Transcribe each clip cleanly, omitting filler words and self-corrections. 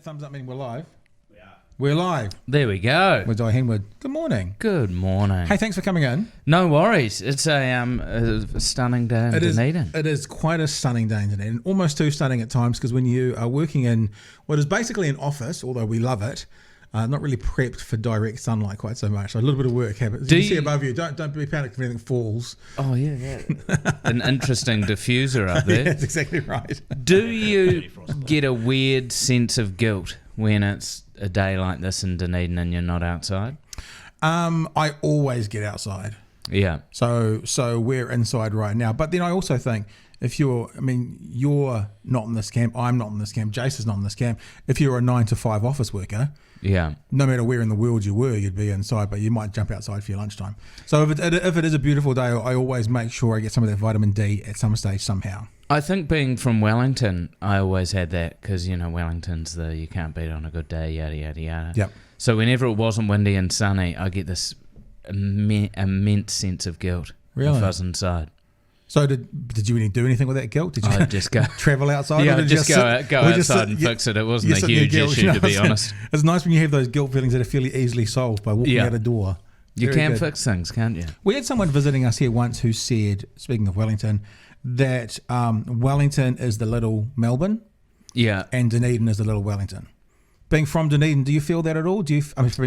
that thumbs up meaning we're live? We are. We're live. There we go. With Dai Henwood. Good morning. Good morning. Hey, thanks for coming in. No worries. It's a stunning day in Dunedin. It is quite a stunning day in Dunedin. Almost too stunning at times, because when you are working in what is basically an office, although we love it, not really prepped for direct sunlight quite so much. So a little bit of work happens. You can see above you. Don't be panicked if anything falls. Oh yeah. An interesting diffuser up there. Yeah, that's exactly right. Do you get a weird sense of guilt when it's a day like this in Dunedin and you're not outside? I always get outside. Yeah. So we're inside right now. But then I also think you're not in this camp, I'm not in this camp, Jace is not in this camp. If you're a 9 to 5 office worker, yeah, no matter where in the world you were, you'd be inside, but you might jump outside for your lunchtime. So if it is a beautiful day, I always make sure I get some of that vitamin D at some stage somehow. I think being from Wellington, I always had that because, Wellington's you can't beat on a good day, yada, yada, yada. Yep. So whenever it wasn't windy and sunny, I get this immense sense of guilt Really? if I was inside. So did you really do anything with that guilt? Did you just go travel outside? Yeah, or did just you go sit, outside and fix it. It wasn't a huge guilt, issue, to be honest. It's nice when you have those guilt feelings that are fairly easily solved by walking out a door. You can fix things, can't you? We had someone visiting us here once who said, speaking of Wellington, that Wellington is the little Melbourne, and Dunedin is the little Wellington. Being from Dunedin, do you feel that at all? Being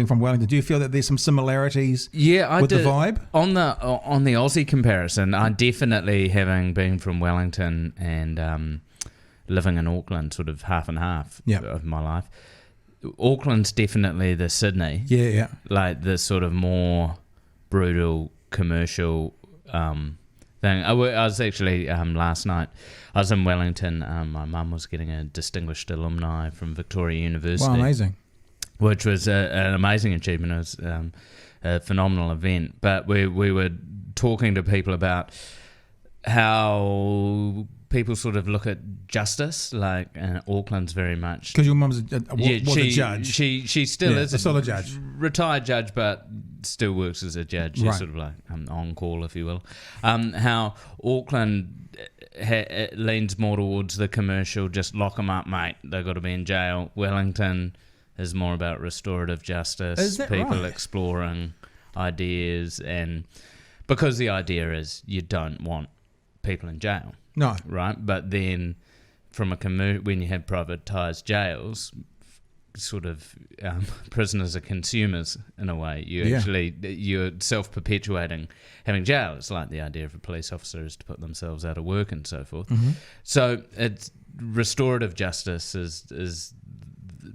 from Wellington, do you feel that there's some similarities? Yeah, with the vibe on the Aussie comparison. I definitely, having been from Wellington and living in Auckland, sort of half and half of my life. Auckland's definitely the Sydney. Yeah. Like the sort of more brutal commercial thing. I was actually last night. I was in Wellington. My mum was getting a distinguished alumni from Victoria University. Wow, amazing! Which was an amazing achievement. It was a phenomenal event. But we were talking to people about how people sort of look at justice, like Auckland's very much because your mum's was a judge. She still is still a judge, retired judge, but still works as a judge. She's sort of like on call, if you will. How Auckland leans more towards the commercial, just lock them up, mate. They've got to be in jail. Wellington is more about restorative justice. Is that people right? exploring ideas, and because the idea is you don't want people in jail. No. Right? But then from when you have privatised jails, sort of prisoners are consumers in a way. You're self-perpetuating having jail. It's like the idea of a police officer is to put themselves out of work and so forth. Mm-hmm. So it's restorative justice is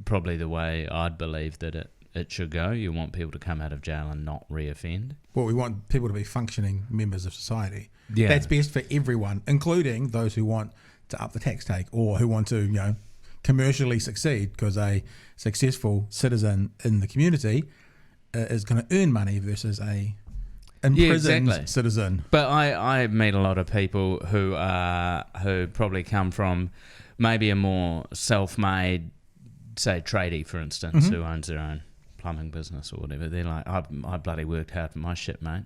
probably the way I'd believe that it should go. You want people to come out of jail and not reoffend. Well, we want people to be functioning members of society. Yeah. That's best for everyone, including those who want to up the tax take or who want to, commercially succeed, because a successful citizen in the community is going to earn money versus a imprisoned citizen. But I meet a lot of people who probably come from maybe a more self-made, say, tradie, for instance, who owns their own plumbing business or whatever. They're like, I bloody worked hard for my shit, mate.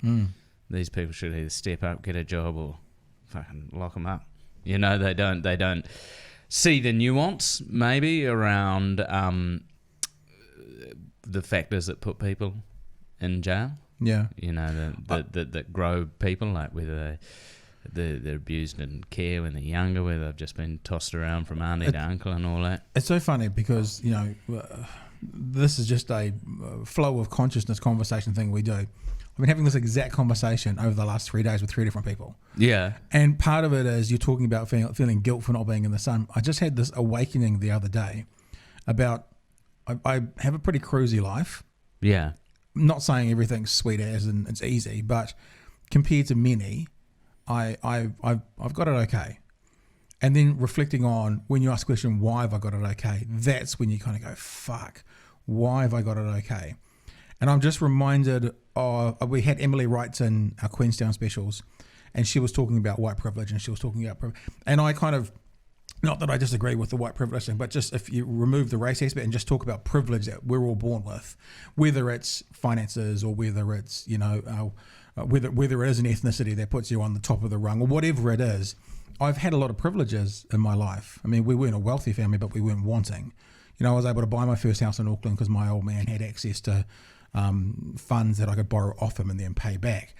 These people should either step up, get a job, or fucking lock them up. They don't see the nuance maybe around the factors that put people in jail. Yeah. That grow people, like whether they're abused in care when they're younger, whether they've just been tossed around from auntie to uncle and all that. It's so funny because, this is just a flow of consciousness conversation thing we do. I've been having this exact conversation over the last 3 days with 3 different people. Yeah. And part of it is you're talking about feeling guilt for not being in the sun. I just had this awakening the other day about I have a pretty cruisy life. Yeah. Not saying everything's sweet as and it's easy, but compared to many, I've got it okay. And then reflecting on when you ask the question, why have I got it okay? That's when you kind of go, fuck, why have I got it okay? And I'm just reminded of, we had Emily Wright in our Queenstown specials, and she was talking about white privilege, and she was talking about and I kind of, not that I disagree with the white privilege thing, but just if you remove the race aspect and just talk about privilege that we're all born with, whether it's finances or whether it's, whether it is an ethnicity that puts you on the top of the rung or whatever it is, I've had a lot of privileges in my life. I mean, we weren't a wealthy family, but we weren't wanting. I was able to buy my first house in Auckland because my old man had access to funds that I could borrow off him and then pay back.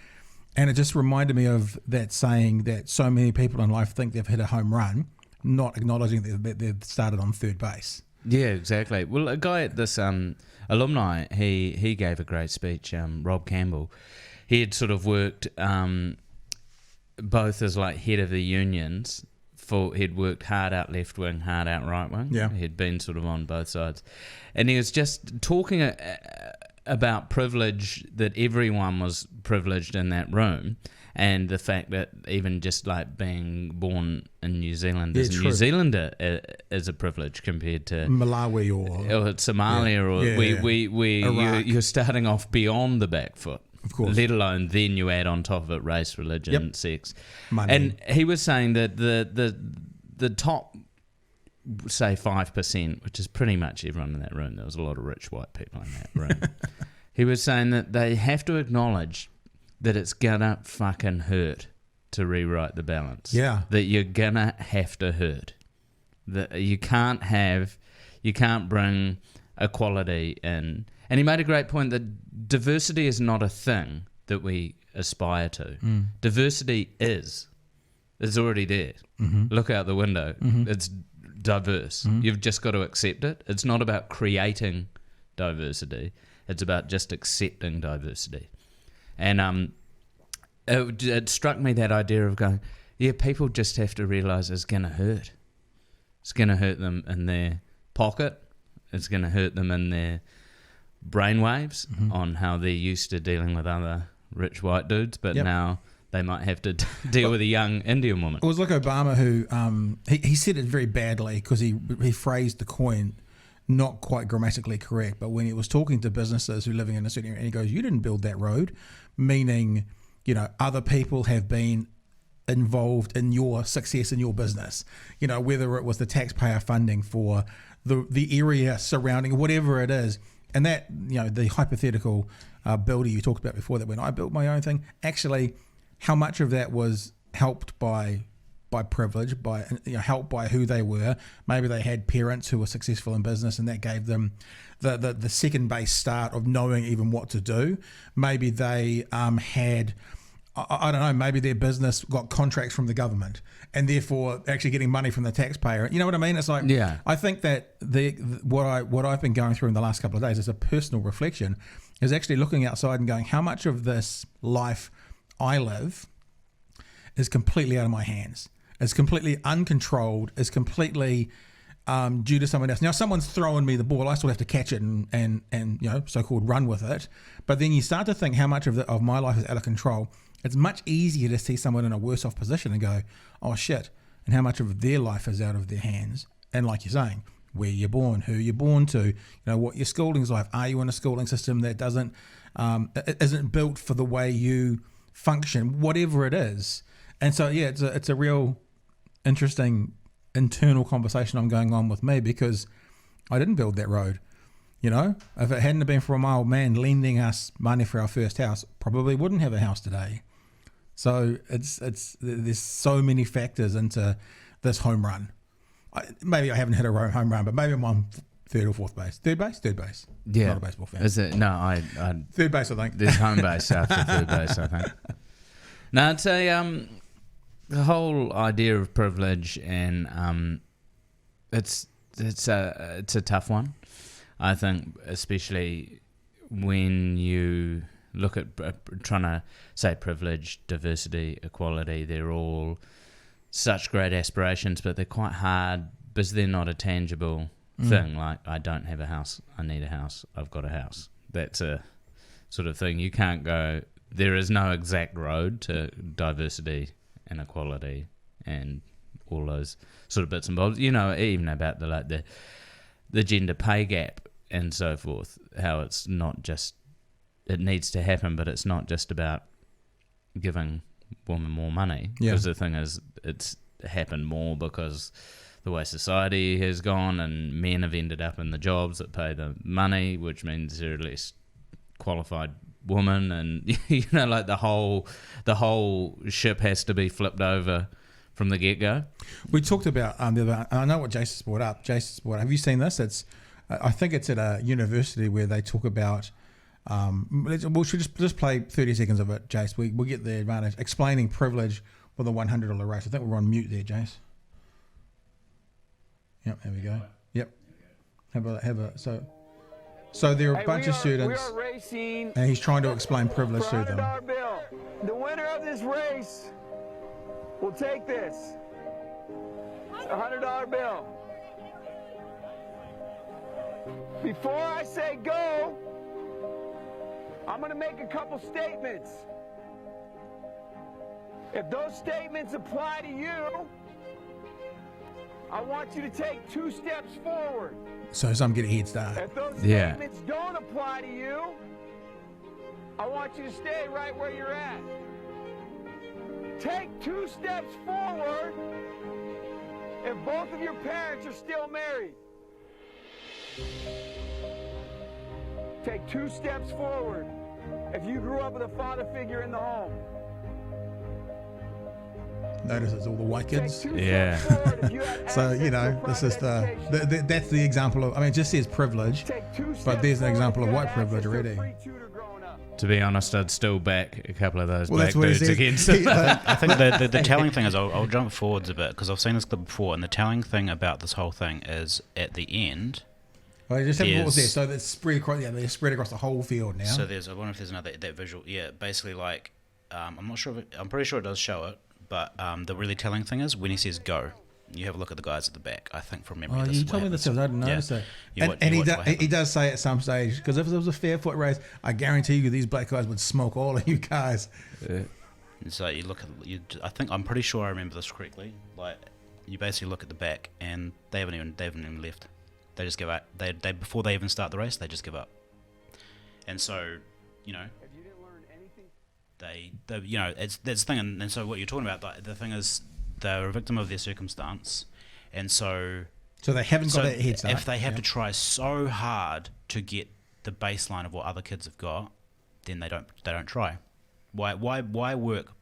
And it just reminded me of that saying that so many people in life think they've hit a home run, not acknowledging that they've started on third base. Yeah, exactly. Well, a guy at this alumni, he gave a great speech, Rob Campbell. He had sort of worked both as like head of the unions. He'd worked hard out left wing, hard out right wing. Yeah. He'd been sort of on both sides. And he was just talking about privilege, that everyone was privileged in that room, and the fact that even just like being born in New Zealand as a New Zealander is a privilege compared to Malawi or Somalia you're starting off beyond the back foot. Of course. Let alone then you add on top of it race, religion, sex. Money. And he was saying that the top, say 5%, which is pretty much everyone in that room, there was a lot of rich white people in that room. He was saying that they have to acknowledge that it's gonna fucking hurt to rewrite the balance. Yeah. That you're gonna have to hurt. That you can't bring equality in. And he made a great point that diversity is not a thing that we aspire to. Diversity is. It's already there. Mm-hmm. Look out the window. Mm-hmm. It's diverse. Mm-hmm. You've just got to accept it. It's not about creating diversity. It's about just accepting diversity. And it struck me, that idea of going, yeah, people just have to realise it's going to hurt. It's going to hurt them in their pocket. It's going to hurt them in their brainwaves on how they're used to dealing with other rich white dudes, but now they might have to deal with a young Indian woman. It was like Obama who he said it very badly because he phrased the coin not quite grammatically correct, but when he was talking to businesses who are living in a certain area, and he goes, you didn't build that road, meaning, other people have been involved in your success in your business, whether it was the taxpayer funding for the area surrounding, whatever it is. And that, the hypothetical builder you talked about before, that when I built my own thing, actually, how much of that was helped by privilege, helped by who they were. Maybe they had parents who were successful in business, and that gave them the second base start of knowing even what to do. Maybe they had, I don't know, maybe their business got contracts from the government and therefore actually getting money from the taxpayer. You know what I mean? It's like, I think that what I've been going through in the last couple of days as a personal reflection is actually looking outside and going, how much of this life I live is completely out of my hands? It's completely uncontrolled. It's completely due to someone else. Now, someone's throwing me the ball. I still have to catch it and so-called run with it. But then you start to think how much of my life is out of control. It's much easier to see someone in a worse off position and go, oh shit, and how much of their life is out of their hands. And like you're saying, where you're born, who you're born to, what your schooling's like. Are you in a schooling system that isn't built for the way you function, whatever it is. And so, it's a real interesting internal conversation I'm going on with me, because I didn't build that road. If it hadn't been for my old man lending us money for our first house, probably wouldn't have a house today. So there's so many factors into this home run. Maybe I haven't hit a home run, but maybe I'm on third or fourth base. Third base? Yeah. Not a baseball fan. Is it? No, I third base, I think. There's home base after third base, I think. No, it's the whole idea of privilege, and it's a tough one. I think, especially when you look at trying to say privilege, diversity, equality, they're all such great aspirations, but they're quite hard because they're not a tangible thing. Like, I don't have a house, I need a house, I've got a house. That's a sort of thing. You can't go, there is no exact road to diversity and equality and all those sort of bits and bobs. Even about the gender pay gap and so forth, how it's not just, it needs to happen, but it's not just about giving women more money. Because the thing is, it's happened more because the way society has gone and men have ended up in the jobs that pay the money, which means there are less qualified women, and like the whole ship has to be flipped over from the get-go. We talked about I know what Jason's brought up. Have you seen this? It's I think it's at a university where they talk about. We'll just play 30 seconds of it, Jace. We'll get the advantage. Explaining privilege for the $100 race. I think we're on mute there, Jace. Yep, there we go. Yep. So there are a bunch of students, we are racing, and he's trying to explain privilege to them. $100 bill. The winner of this race will take this. It's a $100 bill. Before I say go, I'm going to make a couple statements. If those statements apply to you, I want you to take 2 steps forward. So some get a head start. If those statements don't apply to you, I want you to stay right where you're at. Take 2 steps forward if both of your parents are still married. Take 2 steps forward if you grew up with a father figure in the home. Notice it's all the white kids. Yeah. So, you know, this is that's the example of, I mean, it just says privilege, but there's an example of white privilege already. To be honest, I'd still back a couple of those Well, black that's what he dudes said. against I think the telling thing is, I'll jump forwards a bit because I've seen this clip before, and the telling thing about this whole thing is at the end. Well, you just have what was there. So that's spread across. Yeah, they're spread across the whole field now. So I wonder if there's another that visual. Yeah, basically like, I'm not sure. I'm pretty sure it does show it, but the really telling thing is when he says go. You have a look at the guys at the back. I think from memory. Oh, this you is told what me this. happens. I didn't notice that. You He does say at some stage, because if it was a fair foot race, I guarantee you these black guys would smoke all of you guys. So you look at I'm pretty sure I remember this correctly. Like you basically look at the back and they haven't even left. They just give up. They before they even start the race, they just give up. And so, you know, If you didn't learn anything, they you know, that's the thing. And so what you're talking about, like, the thing is, they're a victim of their circumstance, and so they haven't got that head start. if they have to try so hard to get the baseline of what other kids have got, then they don't try. Why work,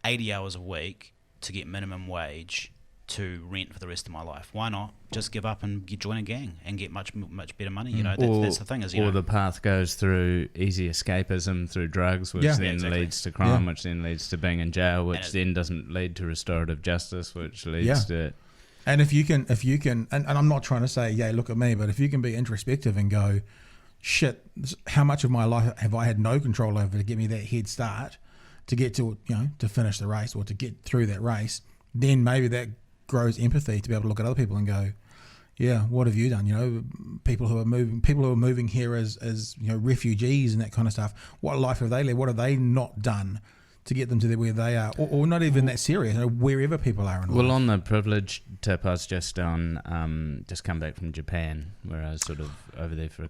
80 hours a week to get minimum wage to rent for the rest of my life? Why not just give up and join a gang and get much better money? That's the thing is, or the path goes through easy escapism through drugs, which then leads to crime, which then leads to being in jail, which then doesn't lead to restorative justice, which leads to. And if you can, and I'm not trying to say, yeah, look at me, but if you can be introspective and go, shit, how much of my life have I had no control over to get me that head start to get to, to finish the race or to get through that race, then maybe that grows empathy to be able to look at other people and go, yeah, what have you done? People who are moving here as refugees and that kind of stuff. What life have they led? What have they not done to get them to where they are, or not even that serious? Wherever people are in life. Well, on the privilege tip, I was just on just come back from Japan, where I was sort of over there for a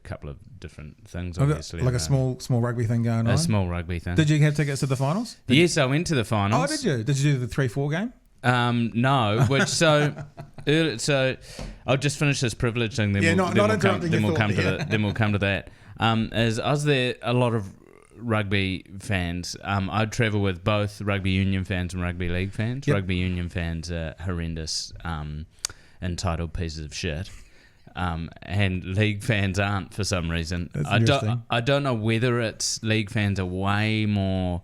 couple of different things. Obviously, like a small rugby thing going on. A small rugby thing. Did you have tickets to the finals? Yes, I went to the finals. Oh, did you? Did you do the 3-4 game? No, so I'll just finish this privilege thing. Then we'll come to that. As I was there, a lot of rugby fans. I'd travel with both rugby union fans and rugby league fans. Yep. Rugby union fans are horrendous, entitled pieces of shit. And league fans aren't for some reason. I don't know whether it's league fans are way more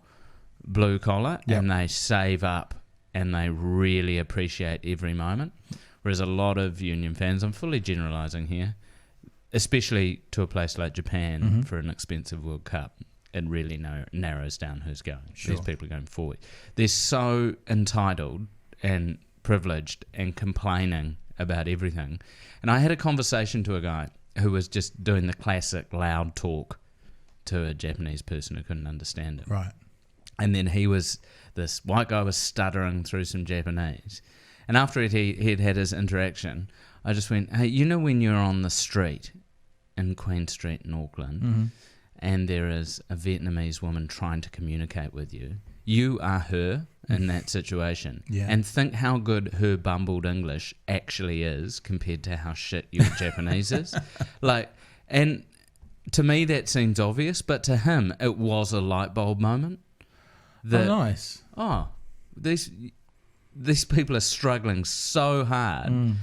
blue collar and they save up and they really appreciate every moment, whereas a lot of union fans, I'm fully generalising here, especially to a place like Japan for an expensive World Cup, it really narrows down who's going. Sure. These people are going forward. They're so entitled and privileged and complaining about everything. And I had a conversation to a guy who was just doing the classic loud talk to a Japanese person who couldn't understand it. Right. And then this white guy was stuttering through some Japanese. And after he'd had his interaction, I just went, hey, when you're on the street in Queen Street in Auckland and there is a Vietnamese woman trying to communicate with you, you are her in that situation. Yeah. And think how good her bumbled English actually is compared to how shit your Japanese is. And to me that seems obvious, but to him it was a light bulb moment. Nice. These people are struggling so hard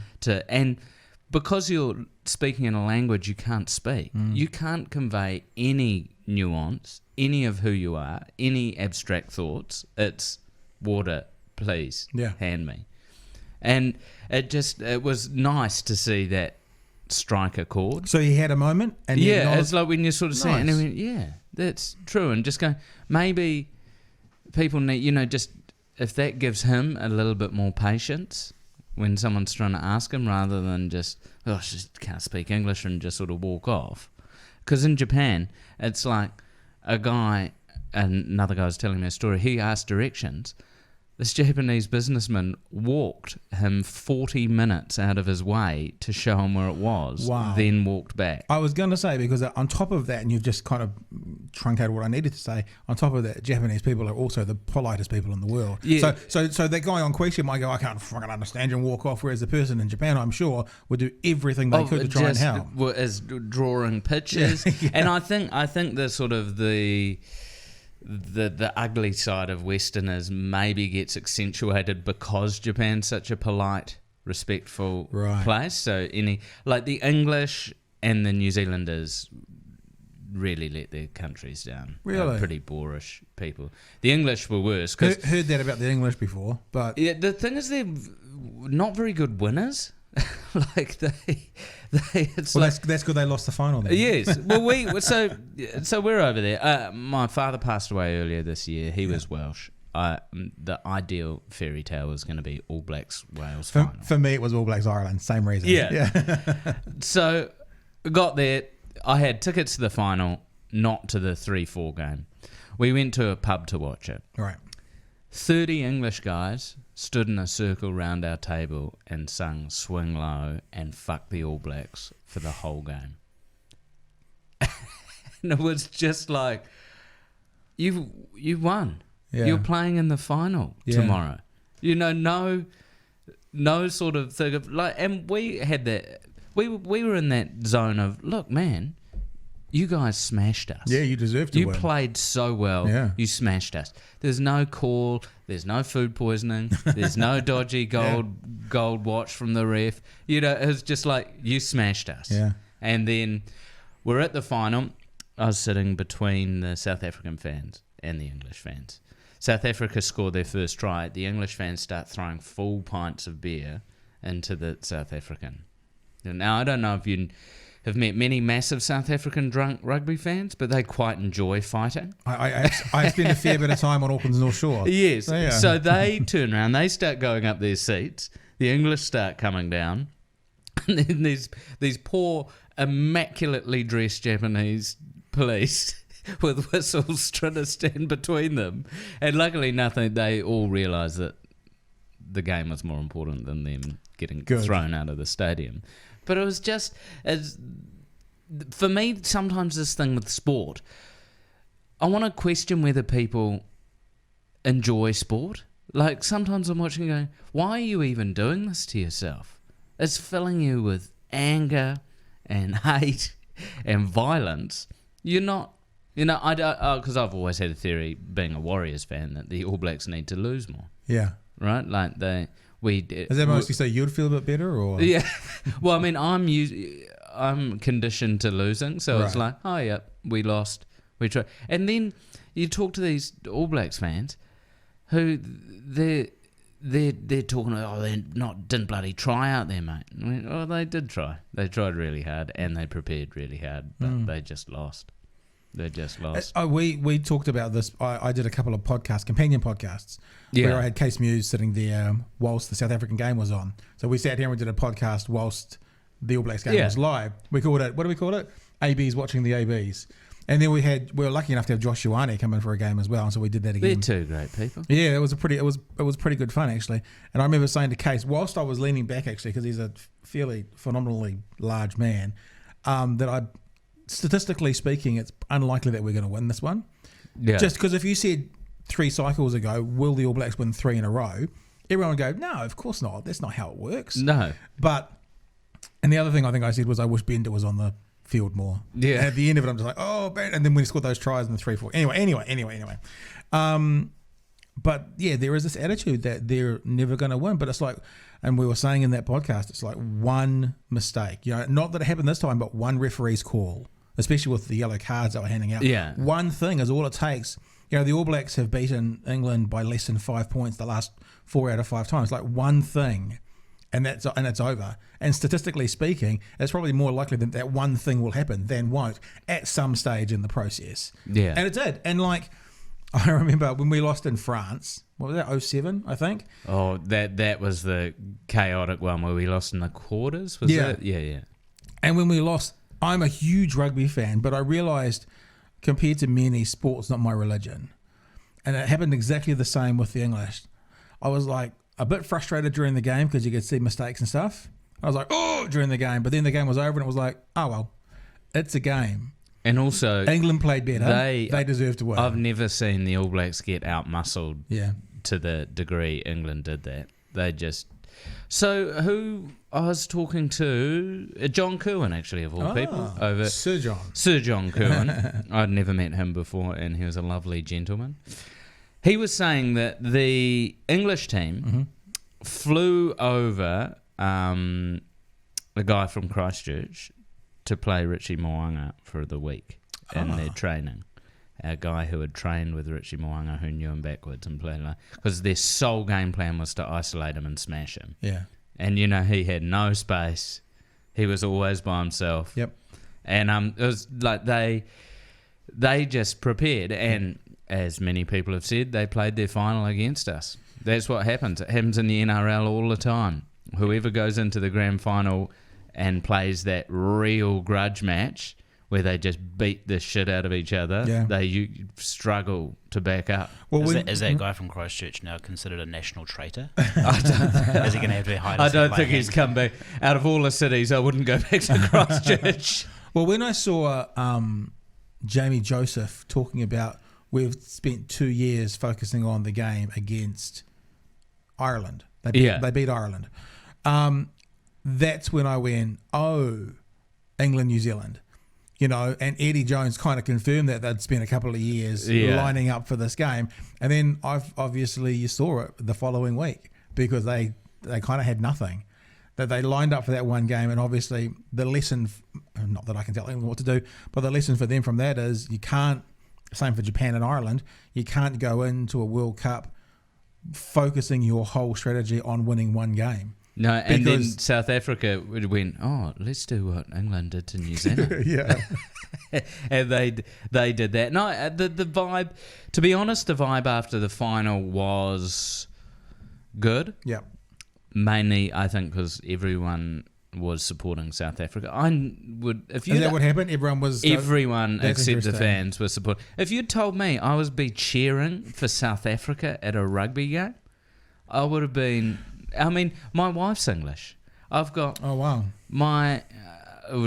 because you're speaking in a language you can't speak, you can't convey any nuance, any of who you are, any abstract thoughts. It's water, please, hand me. And it was nice to see that strike a chord. So he had a moment, and it's like when you sort of say it, and he went, yeah, that's true, and just go, maybe people need, just if that gives him a little bit more patience when someone's trying to ask him, rather than just, I just can't speak English and just sort of walk off. Because in Japan, it's like another guy was telling me a story, he asked directions. This Japanese businessman walked him 40 minutes out of his way to show him where it was, then walked back. I was going to say, because on top of that, and you've just kind of truncated what I needed to say, on top of that, Japanese people are also the politest people in the world. Yeah. So that guy on question might go, I can't fucking understand you, and walk off, whereas the person in Japan, I'm sure, would do everything they could to try and help. As drawing pictures. Yeah. And I think the sort of the ugly side of Westerners maybe gets accentuated because Japan's such a polite, respectful place. So the English and the New Zealanders really let their countries down. Really? They're pretty boorish people. The English were worse. Heard that about the English before, but yeah, the thing is they're not very good winners. Like that's good they lost the final then. Yes. Well, so we're over there. My father passed away earlier this year. He was Welsh. The ideal fairy tale was going to be All Blacks Wales final. For me, it was All Blacks Ireland. Same reason. Yeah. So got there. I had tickets to the final, not to the 3-4 game. We went to a pub to watch it. Right. 30 English guys stood in a circle round our table and sung Swing Low and Fuck the All Blacks for the whole game. And it was just like, you won. Yeah. You're playing in the final tomorrow. No sort of thing of like, and we had that. We were in that zone of, look, man, you guys smashed us. Yeah, you deserve to win. You played so well. Yeah. You smashed us. There's no call. There's no food poisoning. There's no dodgy gold watch from the ref. It was just like, you smashed us. Yeah. And then we're at the final. I was sitting between the South African fans and the English fans. South Africa scored their first try. The English fans start throwing full pints of beer into the South African. Now, I don't know if you have met many massive South African drunk rugby fans, but they quite enjoy fighting. I spend a fair bit of time on Auckland's North Shore. Yes. So they turn around, they start going up their seats, the English start coming down, and then these poor, immaculately dressed Japanese police with whistles trying to stand between them. And luckily they all realised that the game was more important than them getting thrown out of the stadium. But it was just, for me, sometimes this thing with sport, I want to question whether people enjoy sport. Like, sometimes I'm watching and going, why are you even doing this to yourself? It's filling you with anger and hate and violence. You're not, I don't, because I've always had a theory, being a Warriors fan, that the All Blacks need to lose more. Yeah. Right? Like, Is that mostly so you'd feel a bit better, or? Yeah. Well, I mean, I'm conditioned to losing, so it's like, oh yeah, we lost, we tried, and then you talk to these All Blacks fans, who they're talking, they didn't bloody try out there, mate. I mean, oh, they did try. They tried really hard and they prepared really hard, but they just lost. They just lost. We talked about this. I did a couple of companion podcasts, where I had Case Muse sitting there whilst the South African game was on. So we sat here and we did a podcast whilst the All Blacks game was live. We called it, what do we call it? ABs watching the ABs. And then we were lucky enough to have Josh Ioane come in for a game as well, and so we did that again. They're two great people. Yeah, it was pretty good fun actually. And I remember saying to Case, whilst I was leaning back actually, because he's a fairly phenomenally large man, that statistically speaking, it's unlikely that we're going to win this one. Yeah. Just because if you said 3 cycles ago, will the All Blacks win 3 in a row? Everyone would go, no, of course not. That's not how it works. No. And the other thing I think I said was I wish Bender was on the field more. Yeah. And at the end of it, I'm just like, oh, Ben. And then when he scored those tries in the 3-4. Anyway. But yeah, there is this attitude that they're never going to win. But it's like, And we were saying in that podcast, it's like one mistake. Not that it happened this time, but one referee's call, especially with the yellow cards that were handing out. Yeah. One thing is all it takes. The All Blacks have beaten England by less than 5 points the last 4 out of 5 times. Like one thing, and it's over. And statistically speaking, it's probably more likely that that one thing will happen than won't at some stage in the process. Yeah. And it did. And like, I remember when we lost in France, what was that, 07, I think? Oh, that was the chaotic one where we lost in the quarters, was it? Yeah. And when we lost, I'm a huge rugby fan, but I realised compared to many, sports not my religion. And it happened exactly the same with the English. I was like a bit frustrated during the game because you could see mistakes and stuff. I was like, oh, during the game. But then the game was over and it was like, oh, well, it's a game. And also, England played better. They deserve to win. I've never seen the All Blacks get out-muscled Yeah. to the degree England did that. They just... So who I was talking to, John Kirwan, actually, of all people, over Sir John Kirwan. I'd never met him before, and he was a lovely gentleman. He was saying that the English team flew over a guy from Christchurch to play Richie Mo'unga for the week in their training. A guy who had trained with Richie Mo'unga, who knew him backwards and played like... Because their sole game plan was to isolate him and smash him. Yeah. And, he had no space. He was always by himself. Yep. And it was like they just prepared. And as many people have said, they played their final against us. That's what happens. It happens in the NRL all the time. Whoever goes into the grand final and plays that real grudge match where they just beat the shit out of each other, they struggle to back up. Well, is that guy from Christchurch now considered a national traitor? Is he going to have to be hired? I don't think he's come back. Out of all the cities, I wouldn't go back to Christchurch. Well, when I saw Jamie Joseph talking about we've spent 2 years focusing on the game against Ireland. They beat Ireland. That's when I went, England, New Zealand. And Eddie Jones kind of confirmed that they'd spent a couple of years lining up for this game. And then you saw it the following week because they kind of had nothing. That they lined up for that one game, and obviously the lesson, not that I can tell England what to do, but the lesson for them from that is you can't, same for Japan and Ireland, you can't go into a World Cup focusing your whole strategy on winning one game. No, and then South Africa went, let's do what England did to New Zealand. And they did that. No, the vibe, to be honest, the vibe after the final was good. Yeah. Mainly, I think, because everyone was supporting South Africa. Is that what happened? Everyone except the fans were supporting. If you'd told me I was be cheering for South Africa at a rugby game, I would have been... I mean, my wife's English. I've got... Oh, wow.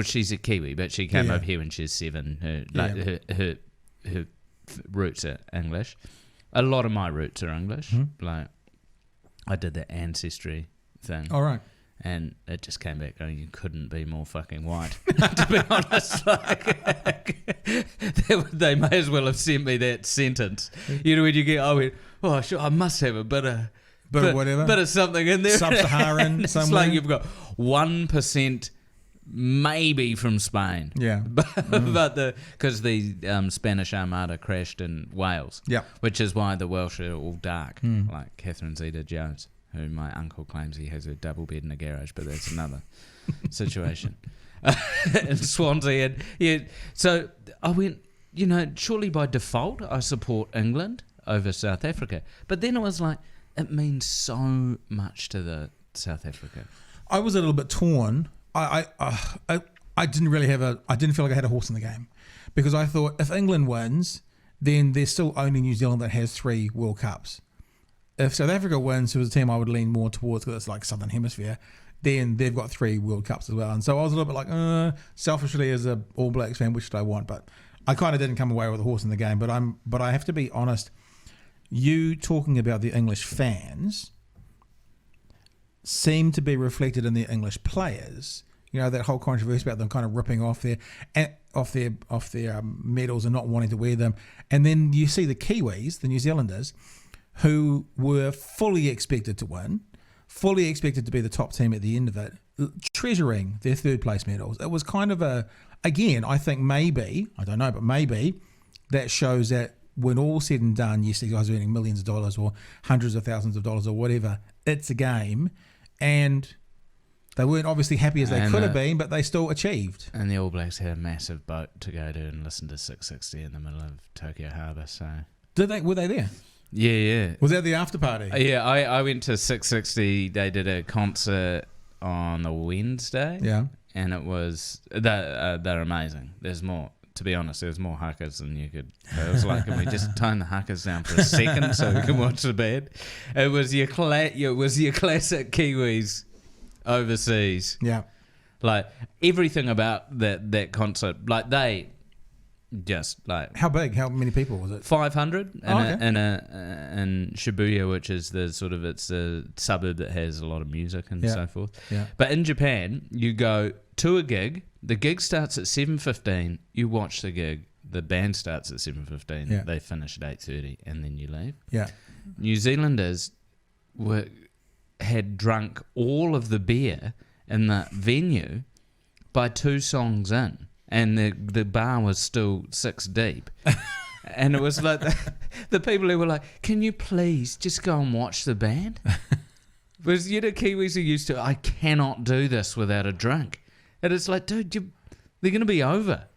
She's a Kiwi, but she came over here when she was 7. Her roots are English. A lot of my roots are English. Mm-hmm. Like, I did the ancestry thing. All right. And it just came back going, you couldn't be more fucking white. To be honest, they may as well have sent me that sentence. When you get, sure, I must have a bit of whatever, bit of something in there. Sub-Saharan somewhere. It's like you've got 1% maybe from Spain. Yeah. But because the Spanish Armada crashed in Wales. Yeah. Which is why the Welsh are all dark, like Catherine Zeta-Jones, who my uncle claims he has a double bed in a garage, but that's another situation. In Swansea. So I went, surely by default I support England over South Africa. But then it was like, it means so much to the South Africa. I was a little bit torn. I didn't feel like I had a horse in the game because I thought if England wins, then they're still only New Zealand that has 3 World Cups. If South Africa wins, who was a team I would lean more towards because it's like Southern Hemisphere, then they've got 3 World Cups as well. And so I was a little bit like, selfishly as a All Blacks fan, which should I want? But I kind of didn't come away with a horse in the game. But I have to be honest. You talking about the English fans seem to be reflected in the English players. That whole controversy about them kind of ripping off their medals and not wanting to wear them. And then you see the Kiwis, the New Zealanders, who were fully expected to win, fully expected to be the top team at the end of it, treasuring their third place medals. It was kind of again, I think maybe, I don't know, but maybe that shows that when all said and done, yes, these guys are earning millions of dollars or hundreds of thousands of dollars or whatever, it's a game, and they weren't obviously happy as they could have been, but they still achieved. And the All Blacks had a massive boat to go to and listen to 660 in the middle of Tokyo Harbour, so... Were they there? Yeah. Was that the after party? Yeah, I went to 660. They did a concert on the Wednesday. Yeah. And it was... They're amazing. There's more... To be honest, there's more huckers than you could... It was like, can we just tone the huckers down for a second so we can watch the band? It was your classic Kiwis overseas. Yeah. Like, everything about that concert, like, they just, like... How big? How many people was it? 500 okay. in Shibuya, which is it's a suburb that has a lot of music and so forth. Yeah. But in Japan, you go to a gig, the gig starts at 7:15, you watch the gig, the band starts at 7:15, they finish at 8:30, and then you leave. Yeah. New Zealanders had drunk all of the beer in the venue by 2 songs in, and the bar was still 6 deep. And it was like the people who were like, can you please just go and watch the band? Because Kiwis are used to, I cannot do this without a drink. And it's like, dude, they're going to be over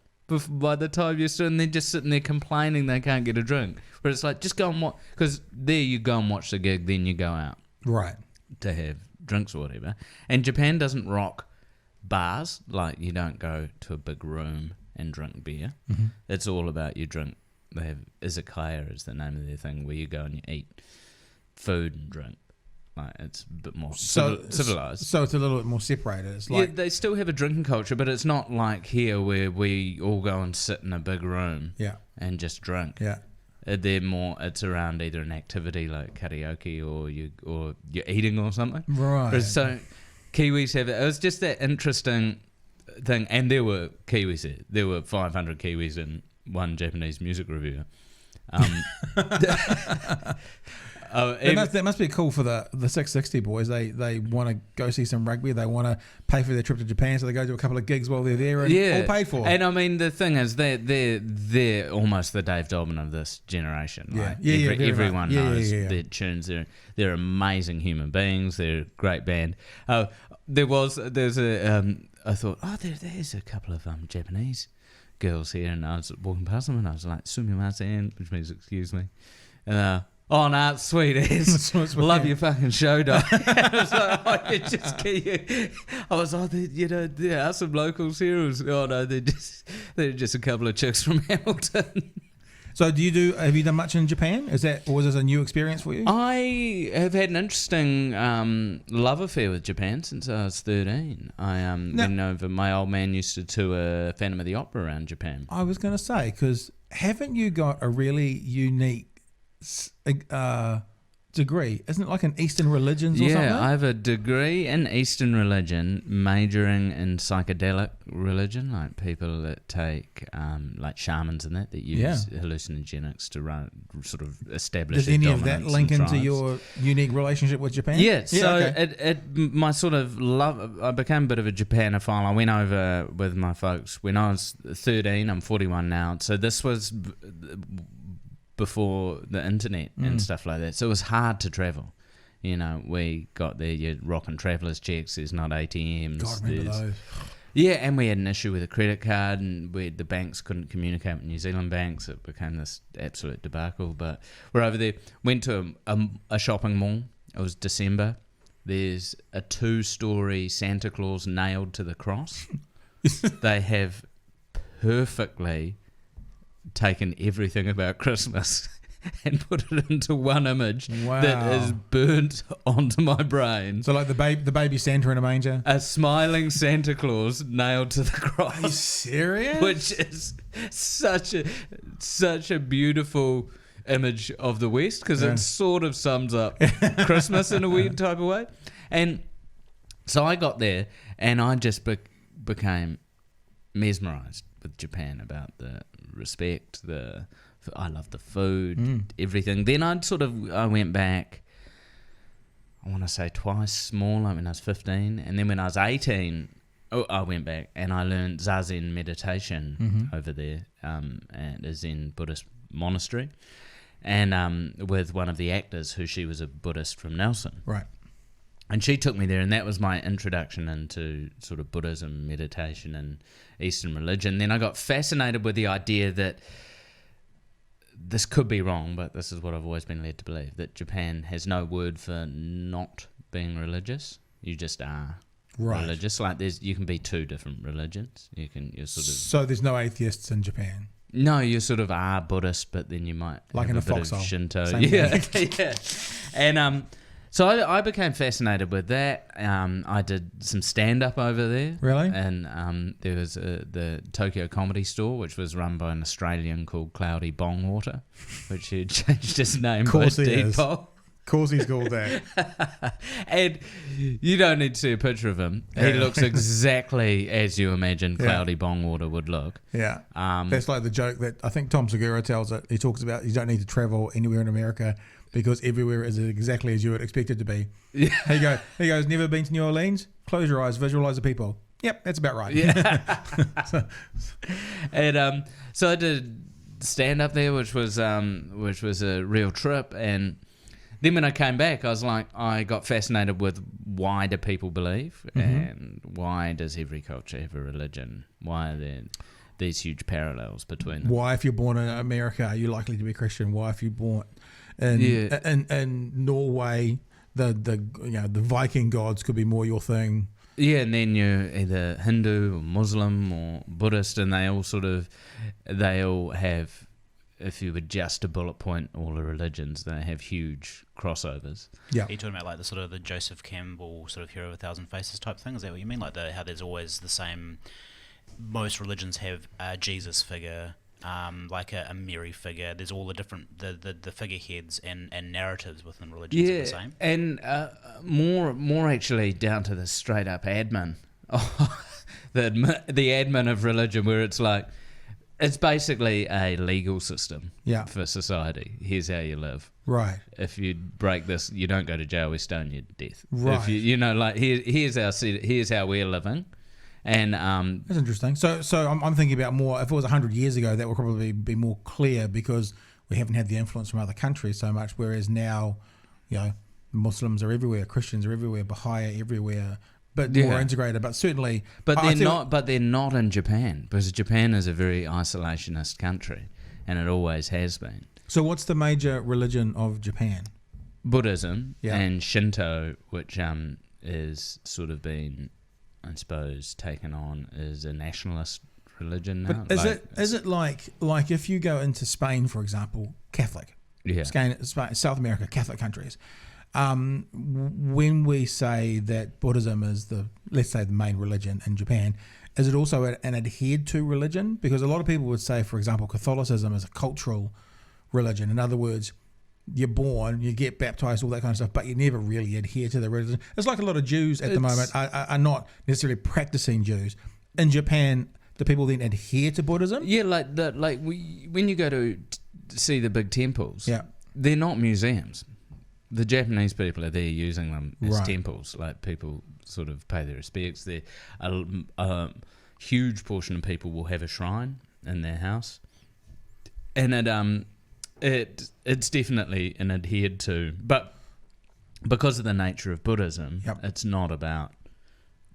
by the time you're still, and they're just sitting there complaining they can't get a drink. But it's like, just go and watch, because there you go and watch the gig, then you go out. Right. To have drinks or whatever. And Japan doesn't rock bars, like you don't go to a big room and drink beer. Mm-hmm. It's all about you drink. They have izakaya is the name of their thing, where you go and you eat food and drink. Like, it's a bit more civilized. So it's a little bit more separated. It's like, yeah, they still have a drinking culture, but it's not like here where we all go and sit in a big room and just drink. Yeah. They're more, it's around either an activity like karaoke or you're eating or something. Right. So Kiwis have it. It was just that interesting thing. And there were Kiwis there. There were 500 Kiwis and one Japanese music reviewer. That must be cool for the 660 boys. They want to go see some rugby. They want to pay for their trip to Japan, so they go to a couple of gigs while they're there, and all paid for. And I mean, the thing is, they're almost the Dave Dobbin of this generation. Yeah, right? Everyone knows their their tunes. They're amazing human beings. They're a great band. I thought, there's a couple of Japanese girls here, and I was walking past them, and I was like, sumimasen, which means excuse me, and oh no, it's sweet as. Love your fucking show, Dai. I was like, there are some locals here. They're just a couple of chicks from Hamilton. So have you done much in Japan? Was this a new experience for you? I have had an interesting love affair with Japan since I was 13. My old man used to tour Phantom of the Opera around Japan. I was going to say, because haven't you got a really unique degree? Isn't it like an Eastern religions or something? Yeah, I have a degree in Eastern religion, majoring in psychedelic religion, like people that take, like shamans and that use hallucinogenics to sort of establish. Does any of that link into your unique relationship with Japan? Yeah, my sort of love, I became a bit of a Japanophile. I went over with my folks when I was 13. I'm 41 now, so this was before the internet and stuff like that, so it was hard to travel. We got there, you rocking traveller's checks, there's not ATMs. God, remember those. Yeah, and we had an issue with a credit card, and the banks couldn't communicate with New Zealand banks. It became this absolute debacle. But we're over there, went to a shopping mall. It was December. There's a 2-story Santa Claus nailed to the cross. They have perfectly taken everything about Christmas and put it into one image that is burnt onto my brain. So like the baby Santa in a manger? A smiling Santa Claus nailed to the cross. Are you serious? Which is such a beautiful image of the West, because it sort of sums up Christmas in a weird type of way. And so I got there and I just became mesmerised with Japan about the respect, I love the food, everything. Then I went back I want to say twice smaller when I was 15. And then when I was 18, I went back and I learned Zazen meditation over there at a Zen Buddhist monastery. And with one of the actors she was a Buddhist from Nelson. Right. And she took me there, and that was my introduction into sort of Buddhism, meditation, and Eastern religion. Then I got fascinated with the idea that this could be wrong, but this is what I've always been led to believe, that Japan has no word for not being religious. You just are religious. Like you can be two different religions. You're sort of. So there's no atheists in Japan. No, you sort of are Buddhist, but then you might like have in a a bit foxhole. of Shinto. Same Yeah, thing. yeah. And so I became fascinated with that. I did some stand-up over there. Really? And there was the Tokyo Comedy Store, which was run by an Australian called Cloudy Bongwater, which he changed his name by default. Of course he's called that. And you don't need to see a picture of him. He looks exactly as you imagine Cloudy Bongwater would look. Yeah. That's like the joke that I think Tom Segura tells it. He talks about you don't need to travel anywhere in America because everywhere is exactly as you would expect it to be. Yeah. He goes, never been to New Orleans? Close your eyes, visualize the people. Yep, that's about right. Yeah. And so I did stand up there, which was a real trip. And then when I came back, I got fascinated with why do people believe, and why does every culture have a religion? Why are there these huge parallels between them? Why, if you're born in America, are you likely to be Christian? Why, if you're born in Norway, the Viking gods could be more your thing. Yeah, and then you're either Hindu or Muslim or Buddhist, and they all have, if you were just to bullet point all the religions, they have huge crossovers. Yeah. Are you talking about like the Joseph Campbell sort of hero of a thousand faces type thing? Is that what you mean? Like how there's always the same. Most religions have a Jesus figure, like a Mary figure. There's all the different the figureheads and narratives within religions are the same. And more actually down to the straight up admin, the admin of religion, where it's like. It's basically a legal system for society. Here's how you live. Right. If you break this, you don't go to jail, we stone you to death. Right. If here's how we're living. And that's interesting. So I'm thinking about more, if it was 100 years ago, that would probably be more clear because we haven't had the influence from other countries so much, whereas now, Muslims are everywhere, Christians are everywhere, Baha'i everywhere, but more integrated. But certainly, but they're not in Japan, because Japan is a very isolationist country, and it always has been. So what's the major religion of Japan? Buddhism and Shinto, which is sort of been, I suppose, taken on as a nationalist religion now. But is it like if you go into Spain, for example, Catholic? Yeah. Spain, South America, Catholic countries. When we say that Buddhism is let's say the main religion in Japan, is it also an adhered to religion? Because a lot of people would say, for example, Catholicism is a cultural religion. In other words, you're born, you get baptized, all that kind of stuff, but you never really adhere to the religion. It's like a lot of Jews at the moment are not necessarily practicing Jews. In Japan, do people then adhere to Buddhism? Yeah, when you go to see the big temples, they're not museums. The Japanese people are there using them as temples. Like, people sort of pay their respects. A huge portion of people will have a shrine in their house, and it's definitely an adhered to. But because of the nature of Buddhism, it's not about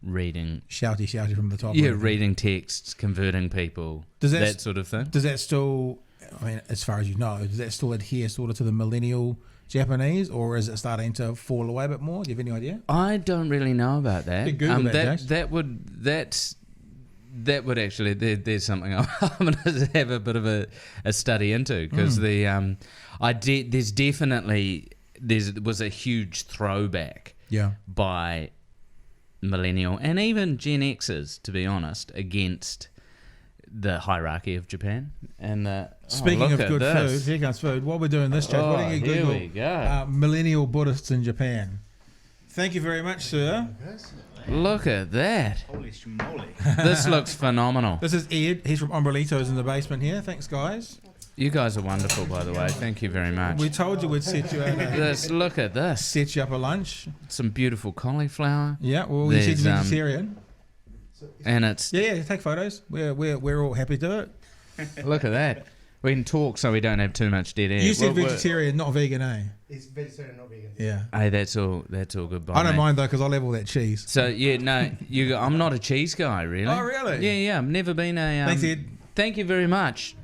reading shouty from the top. Yeah, reading texts, converting people, that sort of thing. Does that still? I mean, as far as you know, does that still adhere sort of to the millennial Japanese, or is it starting to fall away a bit more? Do you have any idea? I don't really know about that. Google that would actually, there's something I'm going to have a bit of a study into, because there was a huge throwback by millennial and even Gen Xers, to be honest, against the hierarchy of Japan. And speaking of good food, here comes food. While we're doing this, Jake, why don't you Google we go. Millennial Buddhists in Japan? Thank you very much, sir. Look at that. Holy schmoly. This looks phenomenal. This is Ed. He's from Ombrelitos in the basement here. Thanks, guys. You guys are wonderful, by the way. Thank you very much. We told you we'd set you out. Look at this. Set you up a lunch. Some beautiful cauliflower. Yeah, well, you said There's, you're vegetarian. And it's... Yeah, take photos. We're all happy to do it. Look at that. We can talk so we don't have too much dead air. You said vegetarian, not vegan, eh? He's vegetarian, not vegan. Yeah. Hey, that's all good by I don't me. mind though, because I'll have all that cheese. So yeah, no, I'm not a cheese guy, really. Oh, really? Yeah. I've never been a. Thanks, Ed. Thank you very much.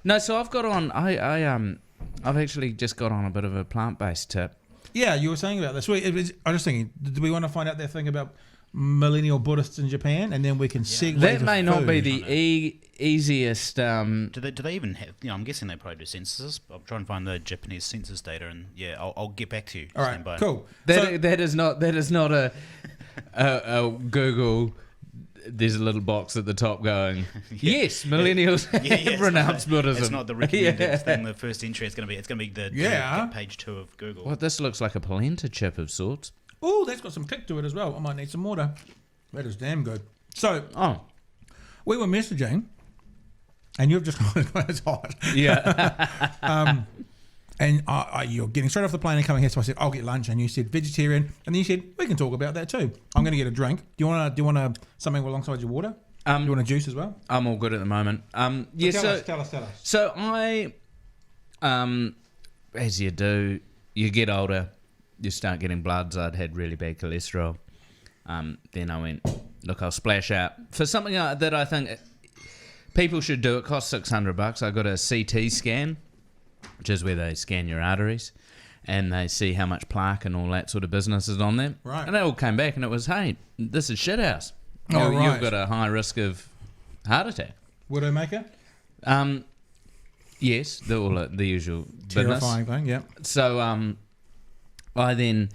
No, so I've got on. I've actually just got on a bit of a plant-based tip. Yeah, you were saying about this. I was just thinking, do we want to find out that thing about millennial Buddhists in Japan, and then we can segue. That to may not food. be the easiest. Do they even have? I'm guessing they probably do censuses. I'll try and find the Japanese census data, and yeah, I'll get back to you. All Stand by. right, cool. That is not a Google. There's a little box at the top going, yes, millennials renounce Buddhism. It's not the recommended thing. The first entry is going to be the page 2 of Google. Well, this looks like a polenta chip of sorts. Oh, that's got some kick to it as well. I might need some water. That is damn good. So, we were messaging, and you've just gone, it's hot. Yeah. And you're getting straight off the plane and coming here, so I said, I'll get lunch, and you said vegetarian, and then you said, we can talk about that too. I'm going to get a drink. Do you want something alongside your water? Do you want a juice as well? I'm all good at the moment. Tell us. So I, as you do, you get older, you start getting bloods. I'd had really bad cholesterol. Then I went, look, I'll splash out for something that I think people should do. It costs $600. I got a CT scan, which is where they scan your arteries and they see how much plaque and all that sort of business is on them. Right. And they all came back and it was, hey, this is shithouse. Oh, right. You've got a high risk of heart attack. Widowmaker? Yes, the usual Terrifying business. thing, yeah. So I then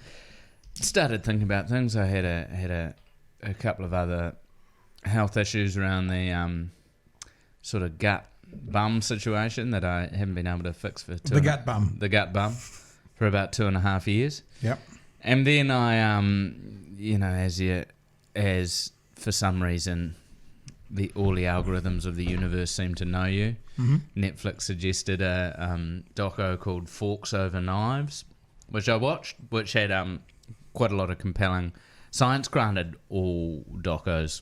started thinking about things. I had a couple of other health issues around the sort of gut bum situation that I haven't been able to fix for The gut bum for about 2.5 years. Yep. And then I as for some reason all the algorithms of the universe seem to know you. Mm-hmm. Netflix suggested a doco called Forks Over Knives, which I watched, which had quite a lot of compelling science. Granted, all docos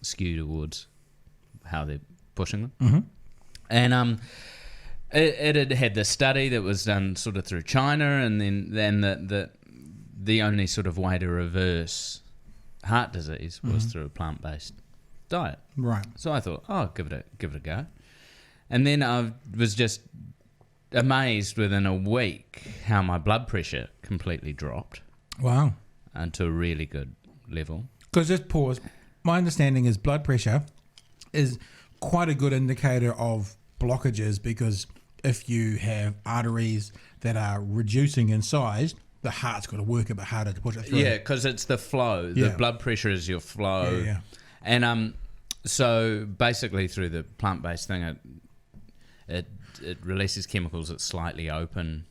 skew towards how they're pushing them. Mm-hmm. And it had this study that was done sort of through China, and then the only sort of way to reverse heart disease was through a plant-based diet. Right. So I thought, give it a go. And then I was just amazed within a week how my blood pressure completely dropped. Wow. To a really good level. Because just pause. My understanding is blood pressure is quite a good indicator of blockages, because if you have arteries that are reducing in size, the heart's got to work a bit harder to push it through. Yeah, because it's the flow. The blood pressure is your flow. Yeah. And so basically through the plant-based thing, it releases chemicals that slightly open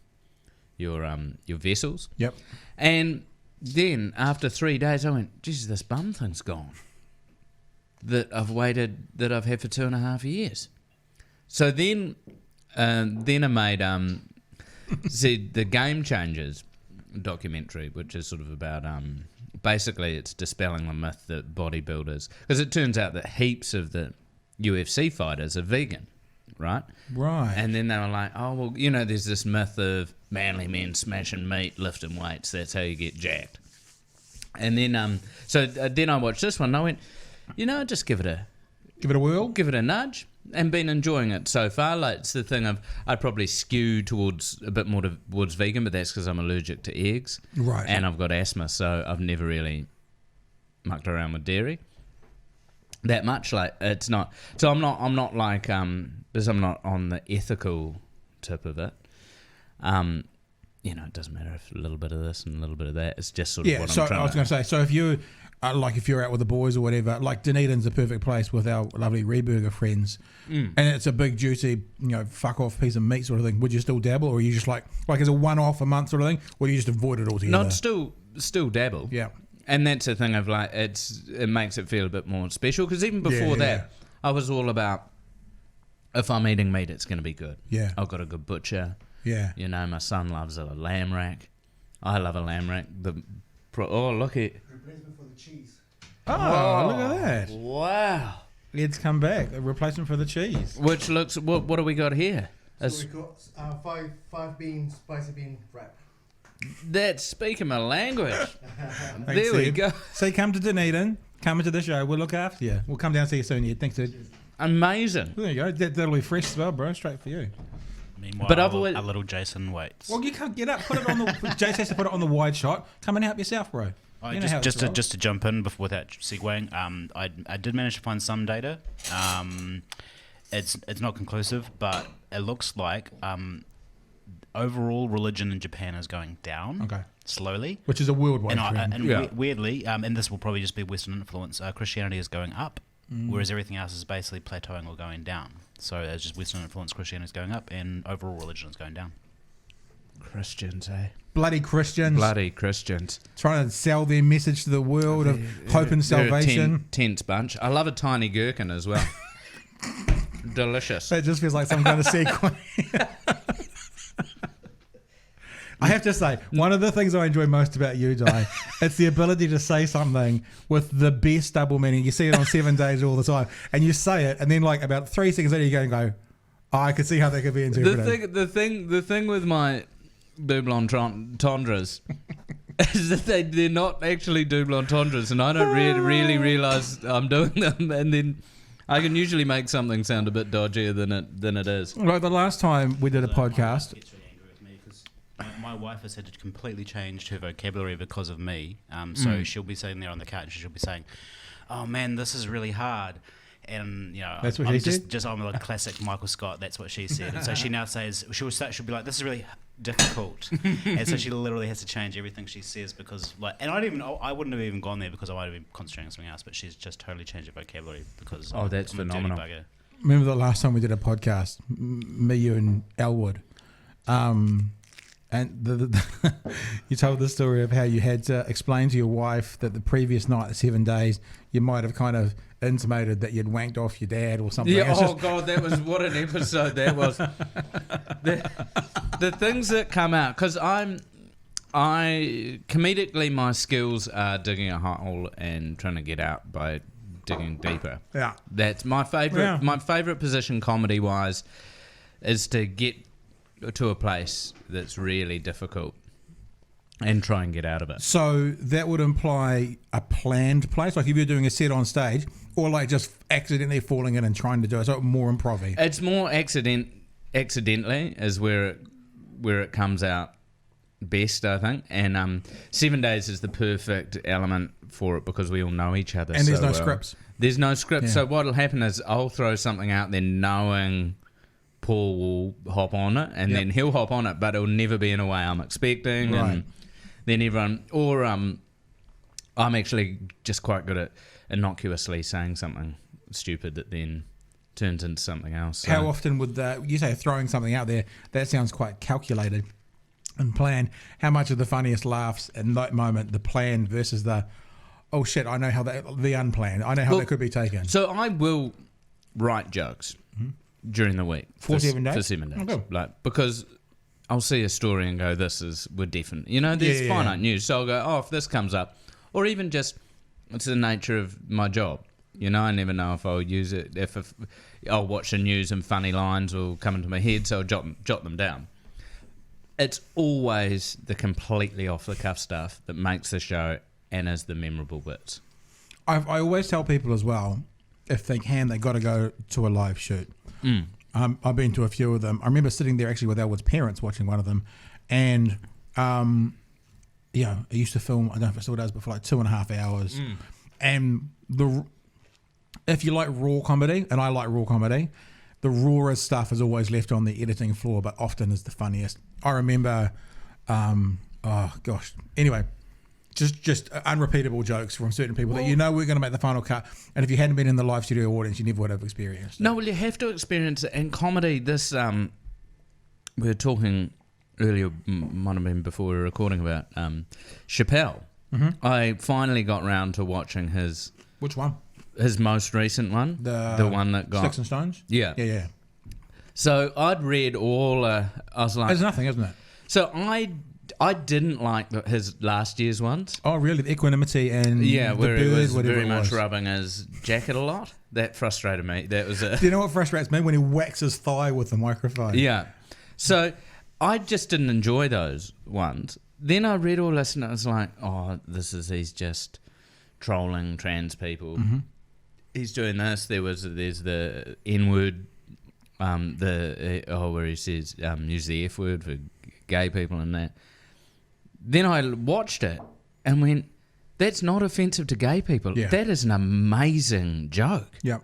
your vessels. Yep. And then after 3 days, I went, Jesus, this bum thing's gone. That I've had for 2.5 years. So then I made the Game Changers documentary, which is sort of about basically it's dispelling the myth that bodybuilders, because it turns out that heaps of the UFC fighters are vegan, right? Right. And then they were like, oh well, there's this myth of manly men smashing meat, lifting weights. That's how you get jacked. And then then I watched this one and I went, just give it a whirl, give it a nudge, and been enjoying it so far. Like, it's the thing I'd probably skew towards a bit more towards vegan, but that's because I'm allergic to eggs, right? And I've got asthma, so I've never really mucked around with dairy that much. Like, it's not. So I'm not like because I'm not on the ethical tip of it. It doesn't matter if a little bit of this and a little bit of that. It's just sort of what I'm trying to... I was going to say, so if you, if you're out with the boys or whatever, like Dunedin's the perfect place with our lovely Reburger friends, and it's a big, juicy, fuck off piece of meat sort of thing. Would you still dabble, or are you just like as a one-off a month sort of thing, or do you just avoid it altogether? Not still dabble. Yeah. And that's the thing of it makes it feel a bit more special, because even before that, I was all about If I'm eating meat, it's going to be good. Yeah. I've got a good butcher. Yeah. You know, my son loves a lamb rack. I love a lamb rack. Look at... Replacement for the cheese. Oh, look at that. Wow. Ed's come back. A replacement for the cheese. Which looks... What do we got here? So we got five bean spicy bean wrap. That's speaking my language. Thanks, There we Ed. go. So come to Dunedin. Come into the show. We'll look after you. We'll come down and see you soon, Ed. Thanks, Ed. Amazing. There you go. That'll be fresh as well, bro. Straight for you. Meanwhile, But I've always- a little Jason waits. Well, you can't get up. Put it on the... Jace has to put it on the wide shot. Come and help yourself, bro. You know how it's rolled. Just to jump in without segueing, I did manage to find some data. It's not conclusive, but it looks like overall religion in Japan is going down. Okay. Slowly. Which is a worldwide trend. Yeah. Weirdly, and this will probably just be Western influence, Christianity is going up, whereas everything else is basically plateauing or going down. So it's just Western influence, Christianity is going up, and overall religion is going down. Christians, eh? Bloody Christians. Bloody Christians. Trying to sell their message to the world of hope and They're a salvation. tense bunch. I love a tiny gherkin as well. Delicious. That just feels like some kind of sequence. I have to say, one of the things I enjoy most about you, Dai, it's the ability to say something with the best double meaning. You see it on 7 Days all the time, and you say it, and then like about 3 seconds later, you go and go, oh, I could see how that could be interpreted. The thing with my double entendres is that they're not actually double entendres, and I don't really realise I'm doing them, and then I can usually make something sound a bit dodgier than it is. Like the last time we did a podcast. Gets really angry with me because my wife has had to completely change her vocabulary because of me. So she'll be sitting there on the couch and she'll be saying, "Oh man, this is really hard." And That's what I'm she said? I'm like classic Michael Scott. That's what she said. And so she now says she'll be like, "This is really difficult," and so she literally has to change everything she says because and I wouldn't have even gone there because I might have been concentrating on something else. But she's just totally changed her vocabulary because That's I'm a dirty phenomenal. bugger. Remember the last time we did a podcast, me, you, and Elwood, and you told the story of how you had to explain to your wife that the previous night, the 7 days, you might have kind of intimated that you'd wanked off your dad or something. Yeah. It's just- God, that was what an episode that was. The things that come out because comedically my skills are digging a hole and trying to get out by digging deeper. Yeah. That's my favorite. Yeah. My favorite position comedy wise is to get to a place that's really difficult and try and get out of it. So that would imply a planned place, like if you're doing a set on stage, or like just accidentally falling in and trying to do it. So more improv-y. It's more accidentally is where it comes out best, I think. And 7 days is the perfect element for it because we all know each other. And there's so no well. scripts. There's no script. Yeah. So what'll happen is I'll throw something out there knowing Paul will hop on it, and then he'll hop on it, but it'll never be in a way I'm expecting. Right. And then everyone, or I'm actually just quite good at innocuously saying something stupid that then turns into something else. So How often would you say throwing something out there? That sounds quite calculated and planned. How much of the funniest laughs in that moment, the planned versus the, oh shit, I know how the unplanned. I know how that could be taken. So I will write jokes during the week For 7 days? For 7 days, Okay. like because I'll see a story and go, we're definite. There's Yeah. finite news, so I'll go, oh, if this comes up, or even just it's the nature of my job. I never know if I'll use it. If I'll watch the news and funny lines will come into my head, so I'll jot them down. It's always the completely off the cuff stuff that makes the show and is the memorable bits. I always tell people as well, if they can, they got to go to a live shoot. I've been to a few of them. I remember sitting there actually with Elwood's parents watching one of them, and I used to film. I don't know if it still does, but for like 2.5 hours. And if you like raw comedy, and I like raw comedy, the rawest stuff is always left on the editing floor, but often is the funniest. I remember, anyway. Just unrepeatable jokes from certain people that we're going to make the final cut, and if you hadn't been in the live studio audience, you never would have experienced it. No, well, you have to experience it. And comedy, this, we were talking earlier, might have been before we were recording, about Chappelle. Mm-hmm. I finally got round to watching his Which one? most recent one. The one that got... Sticks and Stones? Yeah. Yeah. So I'd read all. I was like, There's nothing, isn't it? so I didn't like his last year's ones. Oh, really? The equanimity and Yeah, the where bird, he was whatever very it much was. rubbing his jacket a lot. That frustrated me. That was a Do you know what frustrates me? When he whacks his thigh with the microphone. yeah. So I just didn't enjoy those ones. Then I read all this and I was like, oh, he's just trolling trans people. Mm-hmm. He's doing this. There's the N-word, where he says use the F word for gay people and that. Then I watched it and went, that's not offensive to gay people. Yeah. That is an amazing joke. Yep.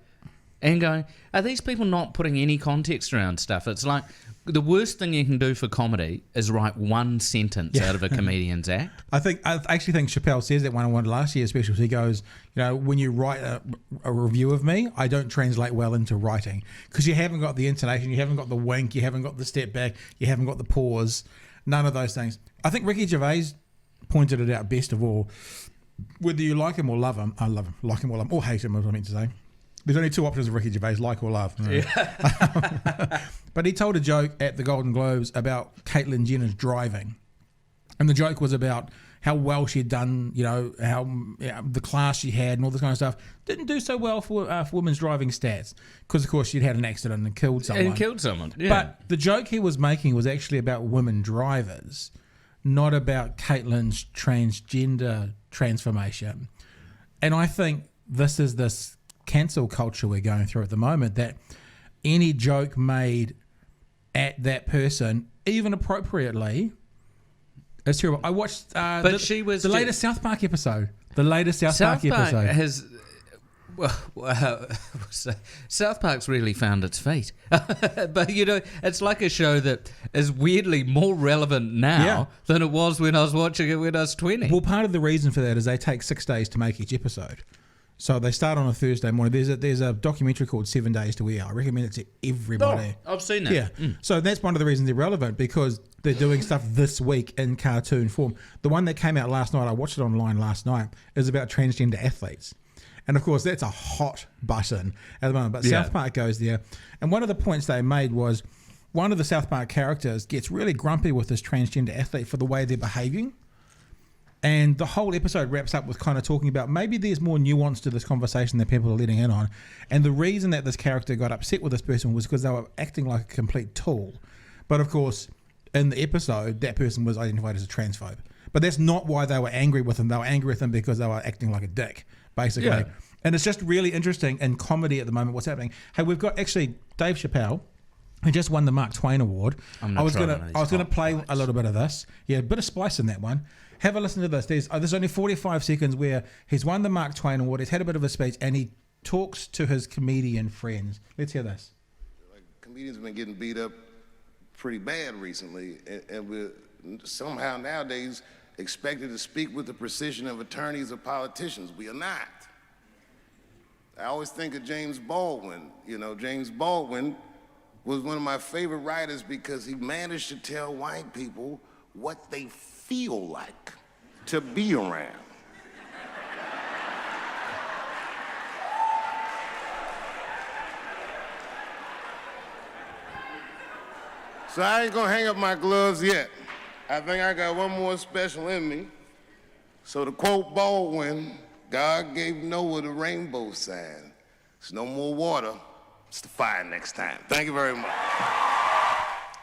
And going, are these people not putting any context around stuff? It's like the worst thing you can do for comedy is write one sentence out of a comedian's act. I actually think Chappelle says that one on one last year's specials. He goes, when you write a review of me, I don't translate well into writing because you haven't got the intonation, you haven't got the wink, you haven't got the step back, you haven't got the pause, none of those things. I think Ricky Gervais pointed it out best of all. Whether you like him or love him, I love him, like him or love him, or hate him, is what I meant to say. There's only two options of Ricky Gervais, like or love. Yeah. But he told a joke at the Golden Globes about Caitlyn Jenner's driving. And the joke was about how well she'd done, how the class she had and all this kind of stuff. Didn't do so well for women's driving stats because, of course, she'd had an accident and killed someone. Yeah. But the joke he was making was actually about women drivers, not about Caitlyn's transgender transformation. And I think this is this cancel culture we're going through at the moment, that any joke made at that person, even appropriately, is terrible. I watched she was the latest South Park episode. The latest South Park episode has. Well, South Park's really found its feet. But, it's like a show that is weirdly more relevant now than it was when I was watching it when I was 20. Well, part of the reason for that is they take 6 days to make each episode. So they start on a Thursday morning. There's a documentary called 7 Days to Air. I recommend it to everybody. Oh, I've seen that. Yeah. So that's one of the reasons they're relevant, because they're doing stuff this week in cartoon form. The one that came out last night, I watched it online last night, is about transgender athletes. And of course, that's a hot button at the moment. But South Park goes there. And one of the points they made was one of the South Park characters gets really grumpy with this transgender athlete for the way they're behaving. And the whole episode wraps up with kind of talking about maybe there's more nuance to this conversation that people are letting in on. And the reason that this character got upset with this person was because they were acting like a complete tool. But of course, in the episode, that person was identified as a transphobe. But that's not why they were angry with him. They were angry with him because they were acting like a dick, basically. Yeah. And it's just really interesting in comedy at the moment what's happening. Hey, we've got actually Dave Chappelle, who just won the Mark Twain Award. I was gonna play a little bit of this. Yeah, a bit of spice in that one. Have a listen to this. There's only 45 seconds where he's won the Mark Twain Award. He's had a bit of a speech and he talks to his comedian friends. Let's hear this. Comedians have been getting beat up pretty bad recently, and we're somehow nowadays expected to speak with the precision of attorneys or politicians. We are not. I always think of James Baldwin. James Baldwin was one of my favorite writers because he managed to tell white people what they feel like to be around. So I ain't gonna hang up my gloves yet. I think I got one more special in me. So to quote Baldwin, God gave Noah the rainbow sign. It's no more water, it's the fire next time. Thank you very much.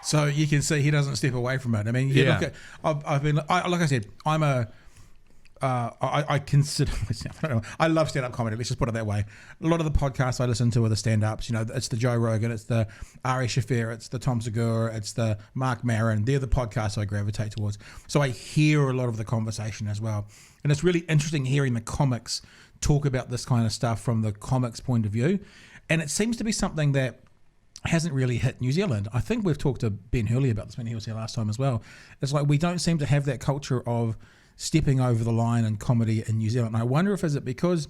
So you can see he doesn't step away from it. I mean, look at, like I said, I consider myself, I don't know, I love stand-up comedy, let's just put it that way. A lot of the podcasts I listen to are the stand-ups, it's the Joe Rogan, it's the Ari Shaffir, it's the Tom Segura, it's the Mark Maron. They're the podcasts I gravitate towards. So I hear a lot of the conversation as well. And it's really interesting hearing the comics talk about this kind of stuff from the comics point of view. And it seems to be something that hasn't really hit New Zealand. I think we've talked to Ben Hurley about this when he was here last time as well. It's like we don't seem to have that culture of stepping over the line in comedy in New Zealand. And I wonder if is it because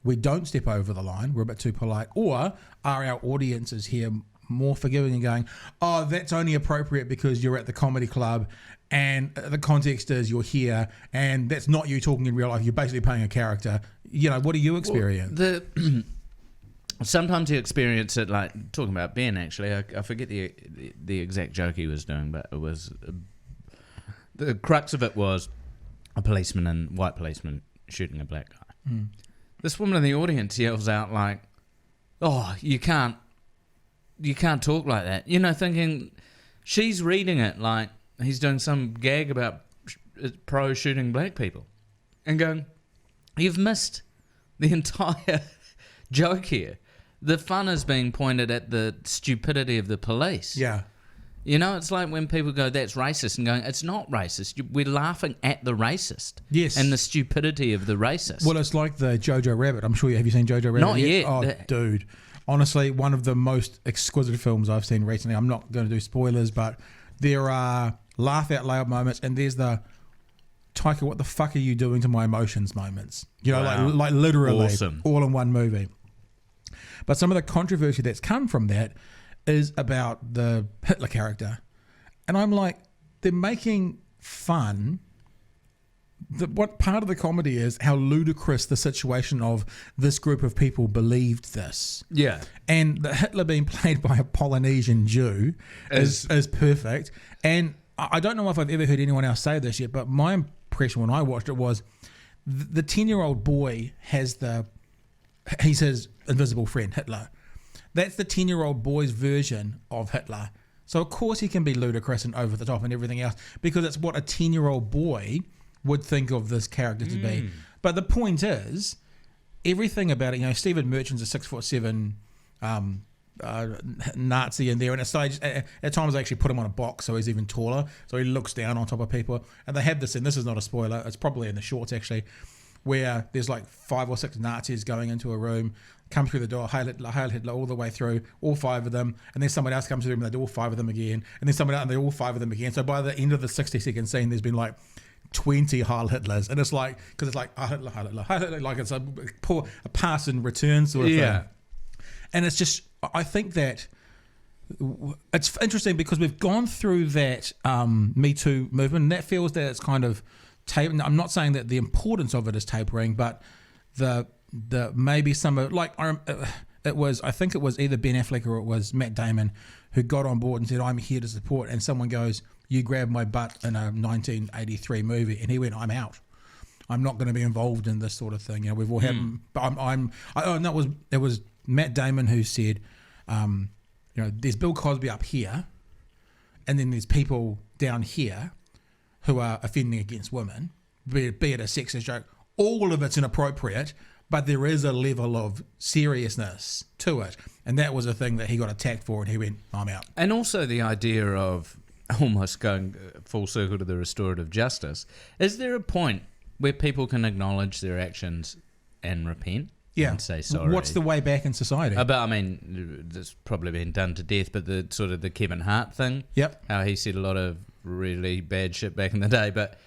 we don't step over the line, we're a bit too polite, or are our audiences here more forgiving and going, oh, that's only appropriate because you're at the comedy club and the context is you're here and that's not you talking in real life. You're basically playing a character. What do you experience? Well, sometimes you experience it like talking about Ben. Actually, I forget the exact joke he was doing, but it was the crux of it was a policeman and white policeman shooting a black guy. This woman in the audience yells out like, "Oh, you can't talk like that," thinking she's reading it like he's doing some gag about pro shooting black people, and going, "You've missed the entire joke here. The fun is being pointed at the stupidity of the police." Yeah. It's like when people go, "That's racist," and going, "It's not racist. We're laughing at the racist." Yes. And the stupidity of the racist. Well, it's like the Jojo Rabbit. I'm sure have you seen Jojo Rabbit? Not yet. Oh, dude. Honestly, one of the most exquisite films I've seen recently. I'm not going to do spoilers, but there are laugh out loud moments, and there's the Taika, what the fuck are you doing to my emotions moments? Wow. like literally Awesome. all in one movie. But some of the controversy that's come from that is about the Hitler character. And I'm like, they're making fun. What part of the comedy is how ludicrous the situation of this group of people believed this. Yeah. And the Hitler being played by a Polynesian Jew is perfect. And I don't know if I've ever heard anyone else say this yet, but my impression when I watched it was the 10-year-old boy he's his invisible friend, Hitler. That's the 10-year-old boy's version of Hitler. So, of course, he can be ludicrous and over the top and everything else because it's what a 10-year-old boy would think of this character to be. But the point is, everything about it, Stephen Merchant's a 6'7" Nazi in there, and at times they actually put him on a box so he's even taller, so he looks down on top of people. And they have this, and this is not a spoiler, it's probably in the shorts actually, where there's like 5 or 6 Nazis going into a room, come through the door, Heil Hitler all the way through, all 5 of them, and then somebody else comes through the room and they do all 5 of them again, and then somebody else and they all 5 of them again. So by the end of the 60-second scene, there's been like 20 Heil Hitlers, and it's like, because it's like Heil Hitler, like it's a pass and return sort of thing. And it's just, I think that it's interesting because we've gone through that Me Too movement, and that feels that it's kind of tapering. I'm not saying that the importance of it is tapering, but the maybe some of, like, I think it was either Ben Affleck or it was Matt Damon who got on board and said, "I'm here to support," and someone goes, "You grabbed my butt in a 1983 movie," and he went, "I'm out. I'm not going to be involved in this sort of thing." We've all had, but it was Matt Damon who said, "There's Bill Cosby up here, and then there's people down here who are offending against women, be it a sexist joke. All of it's inappropriate, but there is a level of seriousness to it." And that was a thing that he got attacked for, and he went, "I'm out." And also the idea of almost going full circle to the restorative justice. Is there a point where people can acknowledge their actions and repent? Yeah. And say sorry? What's the way back in society? It's probably been done to death, but the sort of the Kevin Hart thing. Yep. How he said a lot of really bad shit back in the day, but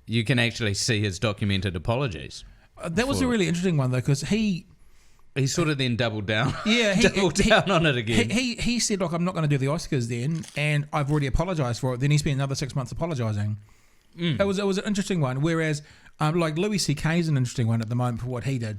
you can actually see his documented apologies. That was a really interesting one, though, because he sort of then doubled down. Yeah, doubled down on it again. He said, "Look, I'm not going to do the Oscars then, and I've already apologised for it." Then he spent another 6 months apologising. It was an interesting one. Whereas, like Louis C.K. is an interesting one at the moment for what he did.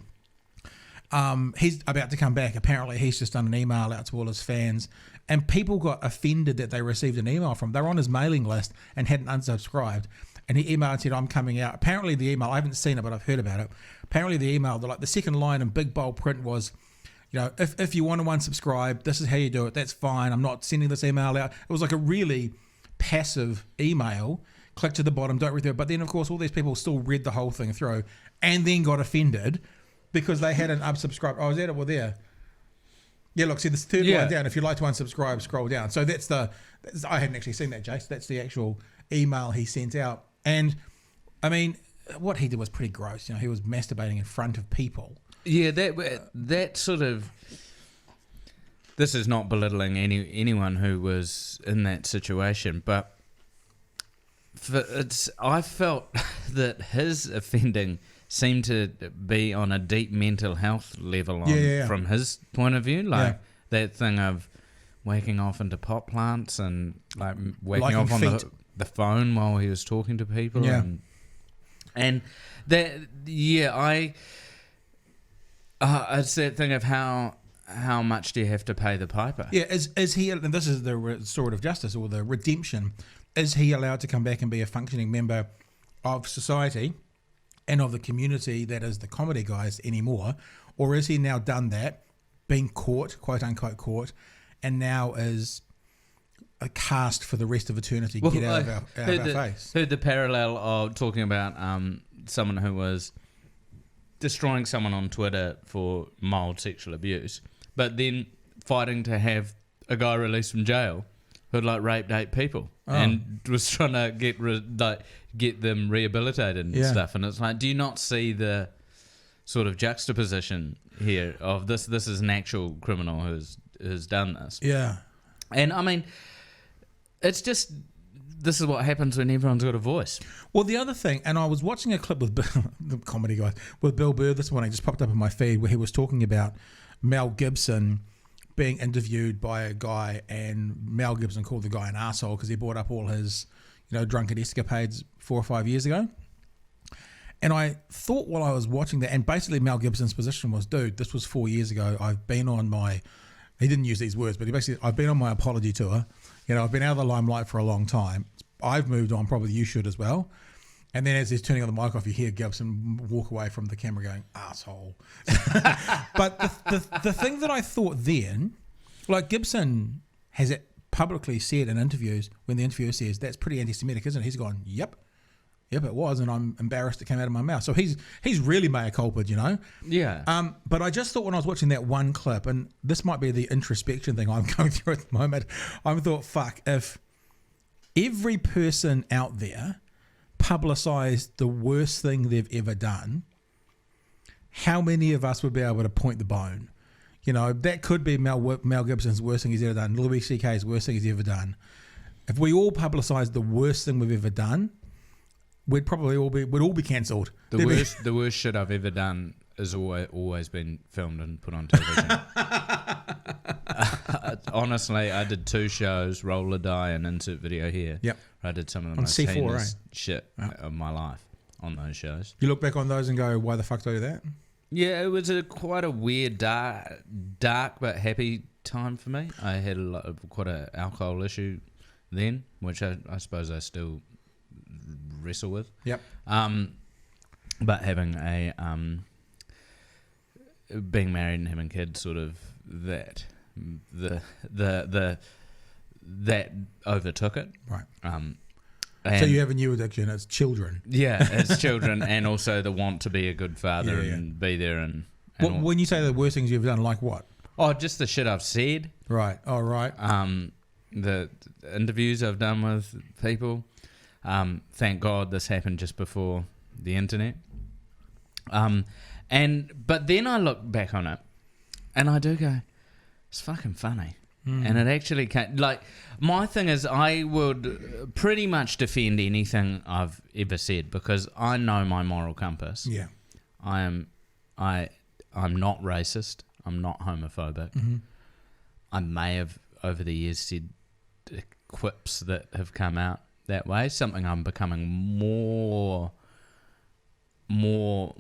He's about to come back. Apparently, he's just done an email out to all his fans, and people got offended that they received an email from. They were on his mailing list and hadn't unsubscribed. And he emailed and said, "I'm coming out." Apparently the email, I haven't seen it, but I've heard about it. Apparently the email, the second line in big bold print was, if you want to unsubscribe, this is how you do it. That's fine. I'm not sending this email out. It was like a really passive email. Click to the bottom, don't read through it. But then, of course, all these people still read the whole thing through and then got offended because they hadn't unsubscribed. Oh, is that it? Well, there. Yeah, look, see this third line down. If you'd like to unsubscribe, scroll down. So I hadn't actually seen that, Jace. That's the actual email he sent out. And, I mean, what he did was pretty gross. He was masturbating in front of people. Yeah, that sort of... This is not belittling anyone who was in that situation, but I felt that his offending seemed to be on a deep mental health level from his point of view. Like that thing of waking off into pot plants and like waking off on the phone while he was talking to people. Yeah. And that, it's that thing of how how much do you have to pay the piper? Yeah, is he, and this is the restorative justice or the redemption, is he allowed to come back and be a functioning member of society and of the community that is the comedy guys anymore? Or is he now done that, been caught, quote unquote caught, and now is a cast for the rest of eternity, get out of our face? Heard the parallel of talking about someone who was destroying someone on Twitter for mild sexual abuse, but then fighting to have a guy released from jail who'd like raped 8 people and was trying to get them rehabilitated and stuff. And it's like, do you not see the sort of juxtaposition here of this is an actual criminal who's done this? Yeah. And I mean, it's just, this is what happens when everyone's got a voice. Well, the other thing, and I was watching a clip with the comedy guy, with Bill Burr this morning, just popped up in my feed, where he was talking about Mel Gibson being interviewed by a guy, and Mel Gibson called the guy an arsehole because he brought up all his, drunken escapades 4 or 5 years ago. And I thought while I was watching that, and basically Mel Gibson's position was, dude, this was 4 years ago. I've been on my, he didn't use these words, but he basically, I've been on my apology tour. I've been out of the limelight for a long time. I've moved on, probably you should as well. And then as he's turning on the mic off, you hear Gibson walk away from the camera going, asshole. But the thing that I thought then, like Gibson has it publicly said in interviews, when the interviewer says, that's pretty anti-Semitic, isn't it? He's gone, yep, it was, and I'm embarrassed it came out of my mouth. So he's really mea culpa, Yeah. But I just thought when I was watching that one clip, and this might be the introspection thing I'm going through at the moment, I thought, fuck, if every person out there publicised the worst thing they've ever done, how many of us would be able to point the bone? That could be Mel Gibson's worst thing he's ever done, Louis C.K.'s worst thing he's ever done. If we all publicised the worst thing we've ever done, we'd probably all be cancelled. The worst shit I've ever done has always been filmed and put on television. Honestly, I did 2 shows, Roll or Die and Insert Video Here. Yep. I did some of the On most C4, heinous shit of my life on those shows. You look back on those and go, why the fuck did I do that? Yeah, it was quite a weird, dark but happy time for me. I had quite an alcohol issue then, which I suppose I still wrestle with. Yep. But having a being married and having kids, sort of that that overtook it. Right. So you have a new addiction. It's children. Yeah, it's children, and also the want to be a good father and be there. And when you say the worst things you've done, like what? Oh, just the shit I've said. Right. Oh, right. The interviews I've done with people. Thank God this happened just before the internet. But then I look back on it, and I do go, it's fucking funny. And it actually can't, like, my thing is I would pretty much defend anything I've ever said because I know my moral compass. Yeah. I'm not racist. I'm not homophobic. Mm-hmm. I may have over the years said quips that have come out that way. Something I'm becoming more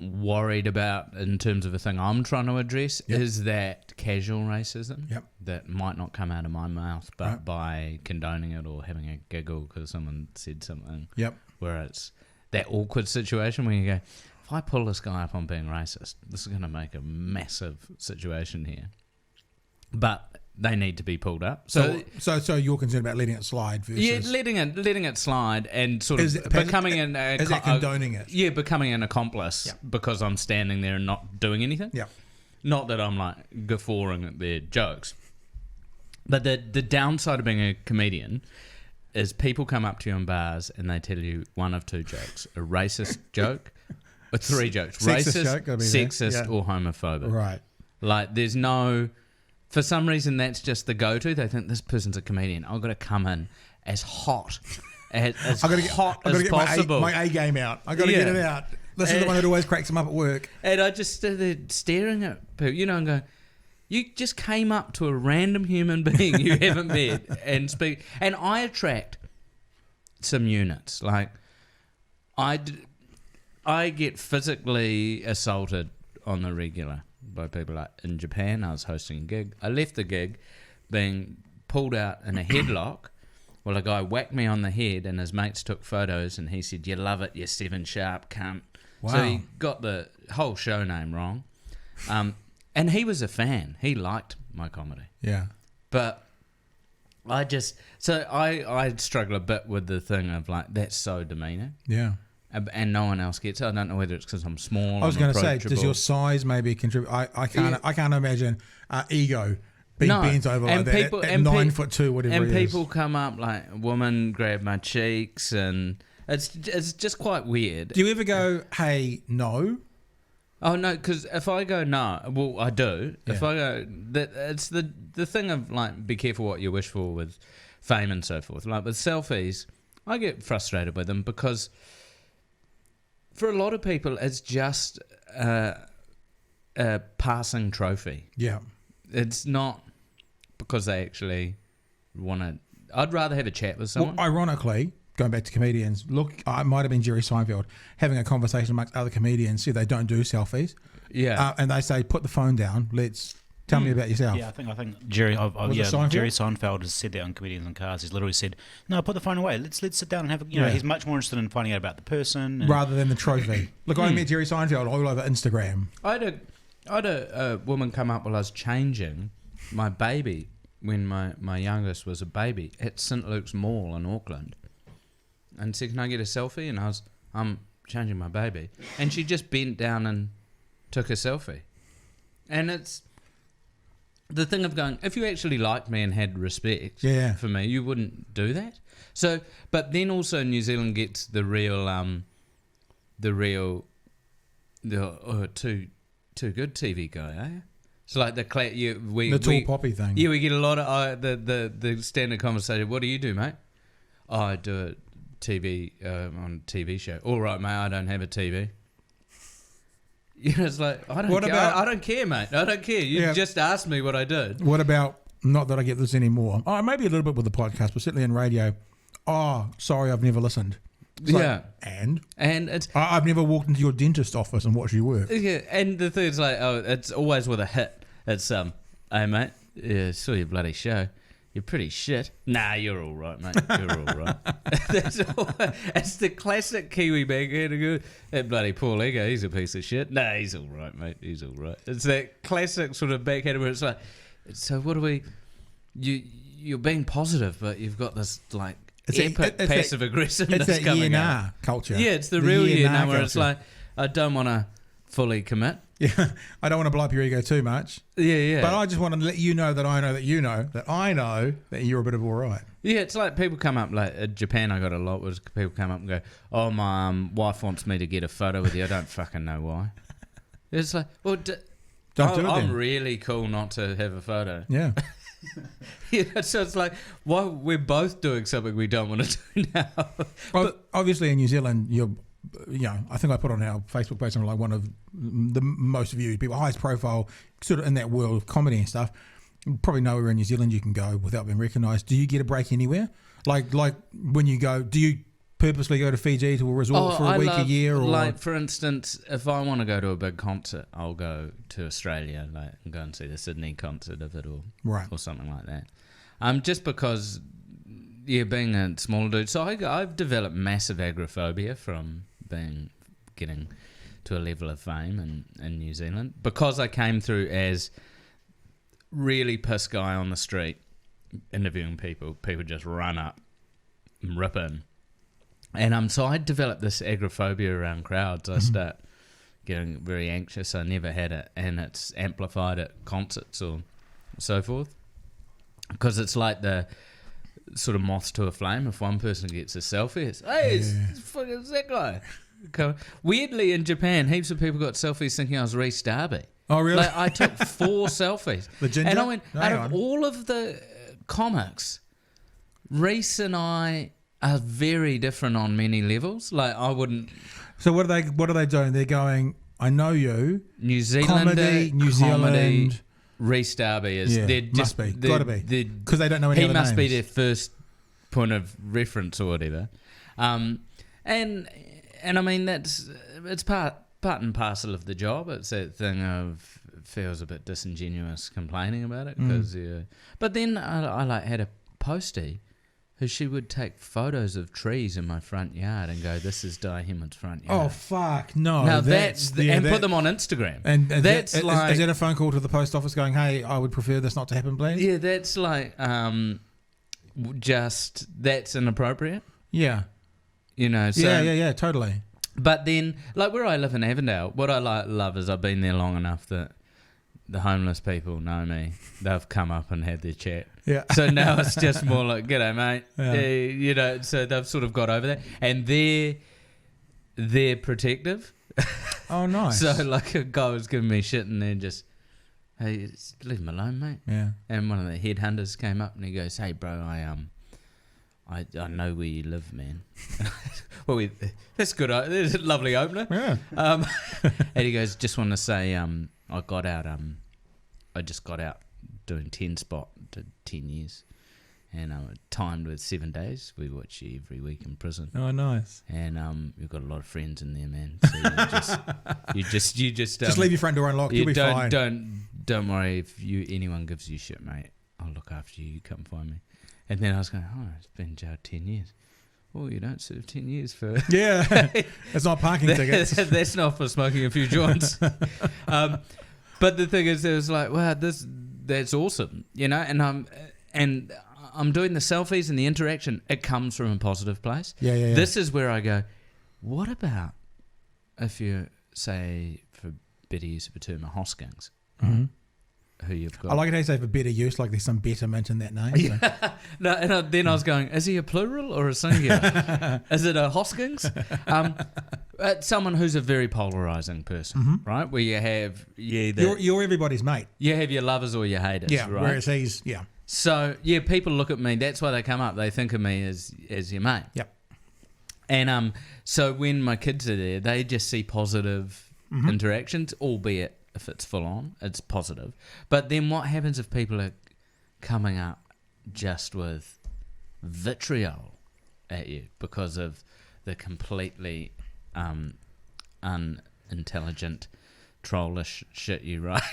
worried about in terms of a thing I'm trying to address is that casual racism that might not come out of my mouth, but by condoning it or having a giggle because someone said something. Where it's that awkward situation where you go, if I pull this guy up on being racist, this is going to make a massive situation here. But they need to be pulled up. So you're concerned about letting it slide versus... letting it slide and sort of becoming is that condoning it? Yeah, becoming an accomplice because I'm standing there and not doing anything. Yeah. Not that I'm like guffawing at their jokes. But the downside of being a comedian is people come up to you in bars and they tell you one of 2 jokes. A racist joke or 3 jokes. Sexist Racist, joke, sexist or homophobic. Right. Like there's no... For some reason, that's just the go-to. They think this person's a comedian. I've got to come in as hot as possible. My A game out. I've got to get it out. This is the one that always cracks them up at work. And I just stood there staring at people, and going, you just came up to a random human being you haven't met and speak. And I attract some units. Like, I get physically assaulted on the regular. by people like in Japan. I was hosting a gig. I left the gig being pulled out in a headlock. Well, a guy whacked me on the head and his mates took photos and he said, "You love it, you 7 Sharp cunt." Wow. So he got the whole show name wrong. And he was a fan. He liked my comedy. Yeah. But I struggle a bit with the thing of like, that's so demeaning. Yeah. And no one else gets it. I don't know whether it's because I'm small. I was going to say, does your size maybe contribute? I can't imagine ego being bent over like that at 9'2", whatever. And it is. people come up like, a woman grab my cheeks, and it's just quite weird. Do you ever go, "Hey, no"? Oh no, because if I go no, well I do. Yeah. If I go, it's the thing of like, be careful what you wish for with fame and so forth. Like with selfies, I get frustrated with them because for a lot of people, it's just a passing trophy. Yeah. It's not because they actually want to. I'd rather have a chat with someone. Well, ironically, going back to comedians, look, it might have been Jerry Seinfeld having a conversation amongst other comedians. See, they don't do selfies. Yeah. And they say, "Put the phone down. Let's tell me about yourself." Yeah, I think Jerry. Was it Seinfeld? Jerry Seinfeld has said that on Comedians in Cars. He's literally said, "No, put the phone away. Let's sit down and have a." You know, he's much more interested in finding out about the person rather than the trophy. Look, I met Jerry Seinfeld all over Instagram. I had a woman come up while I was changing my baby when my youngest was a baby at St Luke's Mall in Auckland, and said, "Can I get a selfie?" And I'm changing my baby, and she just bent down and took a selfie. And it's the thing of going, if you actually liked me and had respect for me, you wouldn't do that. So, but then also New Zealand gets the too good TV guy, eh? It's like the tall poppy thing. Yeah, we get a lot of the standard conversation. What do you do, mate? Oh, I do a TV on a TV show. All right, mate. I don't have a TV. You know, it's like I don't care, mate. I don't care. You just asked me what I did. What about, not that I get this anymore? Oh, maybe a little bit with the podcast, but certainly in radio. Oh, sorry, I've never listened. It's like, and it's I've never walked into your dentist office and watched you work. Yeah, and the thing is like, it's always with a hit. It's hey mate, yeah, saw your bloody show. You're pretty shit. Nah, you're all right, mate. You're all right. It's the classic Kiwi backhand. That bloody Paul Ego, he's a piece of shit. Nah, he's all right, mate. He's all right. It's that classic sort of backhand where it's like, so what do we? You're being positive, but you've got this like epic passive aggressiveness it's that coming out culture. Yeah, it's the real year where it's like, I don't want to fully commit. Yeah, I don't want to blow up your ego too much. Yeah. But I just want to let you know that I know that you know that I know that you're a bit of all right. Yeah, it's like people come up, like in Japan I got a lot, was people come up and go, "Oh, my wife wants me to get a photo with you." I don't fucking know why. It's like, well, I'm really cool not to have a photo. Yeah. Yeah, so it's like, well, we're both doing something we don't want to do now. But obviously in New Zealand, I think I put on our Facebook page, I'm like one of the most viewed people, highest profile, sort of in that world of comedy and stuff. Probably nowhere in New Zealand you can go without being recognised. Do you get a break anywhere? Like when you go, do you purposely go to Fiji to a resort for a week, a year? Or like, for instance, if I want to go to a big concert, I'll go to Australia, like, and go and see the Sydney concert of it, or something like that. Just because, being a smaller dude, so I've developed massive agoraphobia from getting to a level of fame in New Zealand, because I came through as really pissed guy on the street interviewing people just run up and rip in, and so I developed this agoraphobia around crowds. I start getting very anxious. I never had it, and it's amplified at concerts or so forth, because it's like the sort of moths to a flame. If one person gets a selfie, it's, hey, it's that guy. Weirdly, in Japan, heaps of people got selfies thinking I was Rhys Darby. Oh, really? Like, I took 4 selfies. The ginger? And I went, out of all of the comics, Rhys and I are very different on many levels. Like, I wouldn't... So what are they doing? They're going, I know you. New Zealander, comedy, New Zealand... Rhys Darby is... Yeah, they're must just, be. Got to be. Because they don't know any other names. He must be names. their first point of reference or whatever. And I mean, it's part and parcel of the job. It's that thing of feels a bit disingenuous complaining about it because. But then I like had a postie who she would take photos of trees in my front yard and go, "This is Dai Henwood's front yard." Oh fuck no! Now put them on Instagram. And that's is that a phone call to the post office going, "Hey, I would prefer this not to happen, please"? Yeah, that's like that's inappropriate. Yeah. You know. So, yeah, totally. But then, like where I live in Avondale, what I love is I've been there long enough that the homeless people know me. They've come up and had their chat. Yeah. So now it's just more like, "G'day, mate." Yeah. You know, so they've sort of got over that, and they're protective. Oh, nice. So like a guy was giving me shit, and then just, "Hey, just leave him alone, mate." Yeah. And one of the headhunters came up and he goes, "Hey, bro, I know where you live, man." Well, that's good. That's a lovely opener. Yeah. And he goes, "Just want to say, I just got out doing 10 spot to 10 years, and timed with 7 days. We watch you every week in prison, Oh, nice. and you've got a lot of friends in there, man. So you just Just leave your front door unlocked. You'll be fine. Don't worry if anyone gives you shit, mate. I'll look after you. You come find me." And then I was going, "Oh, it's been jailed 10 years. Well, you don't serve 10 years for..." Yeah. It's not parking tickets. That's not for smoking a few joints. But the thing is, it was like, wow, that's awesome, you know. And I'm doing the selfies and the interaction. It comes from a positive place. Yeah. This is where I go, what about if you say, for better use of a term, a Hoskins, Mm-hmm. who you've got? I like it how you say for better use, like there's some betterment in that name. So. No, and then I was going, is he a plural or a singular? Is it a Hoskins? Someone who's a very polarizing person, right? Where you have You're everybody's mate. you have your lovers or your haters, Yeah. right? Whereas he's So yeah, people look at me. That's why they come up. They think of me as your mate. Yep. And so when my kids are there, they just see positive interactions, albeit if it's full on, it's positive. But then what happens if people are coming up just with vitriol at you because of the completely unintelligent trollish shit you write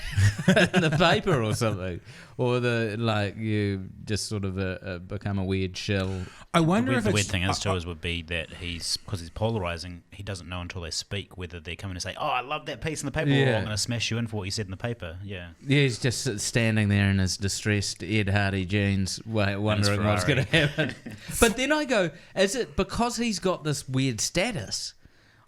in the paper or something, or you just sort of become a weird shill. I wonder The if weird it's... thing is too would be that because he's polarizing, he doesn't know until they speak whether they're coming to say, "Oh, I love that piece in the paper," or "I'm going to smash you in for what you said in the paper." Yeah. Yeah, he's just standing there in his distressed Ed Hardy jeans, wondering what's going to happen. But then I go, is it because he's got this weird status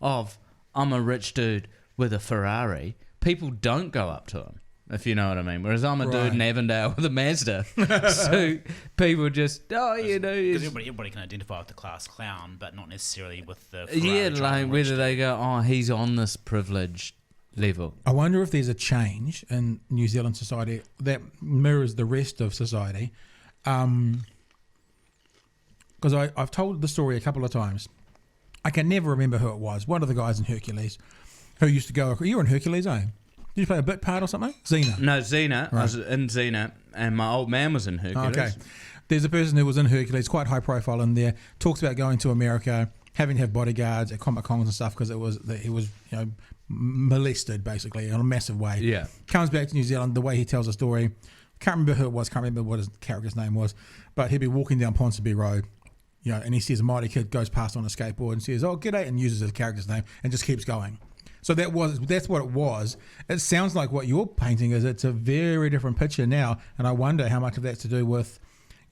of, I'm a rich dude with a Ferrari, people don't go up to him, if you know what I mean. Whereas I'm a dude in Avondale with a Mazda. So people just, Because everybody can identify with the class clown, but not necessarily with the Ferrari. Yeah, like whether they go, oh, he's on this privileged level. I wonder if there's a change in New Zealand society that mirrors the rest of society. Because I've told the story a couple of times. I can never remember who it was. One of the guys in Hercules who used to go... You were in Hercules, eh? Did you play a bit part or something? Xena. No, Xena. Right. I was in Xena, and my old man was in Hercules. Okay. There's a person who was in Hercules, quite high profile in there, talks about going to America, having to have bodyguards at Comic Cons and stuff because he was molested basically in a massive way. Yeah. Comes back to New Zealand, the way he tells the story, can't remember who it was, can't remember what his character's name was, but he'd be walking down Ponsonby Road, and he sees a mighty kid goes past on a skateboard and says, "Oh, g'day," and uses his character's name and just keeps going. So that's what it was. It sounds like what you're painting is it's a very different picture now, and I wonder how much of that's to do with,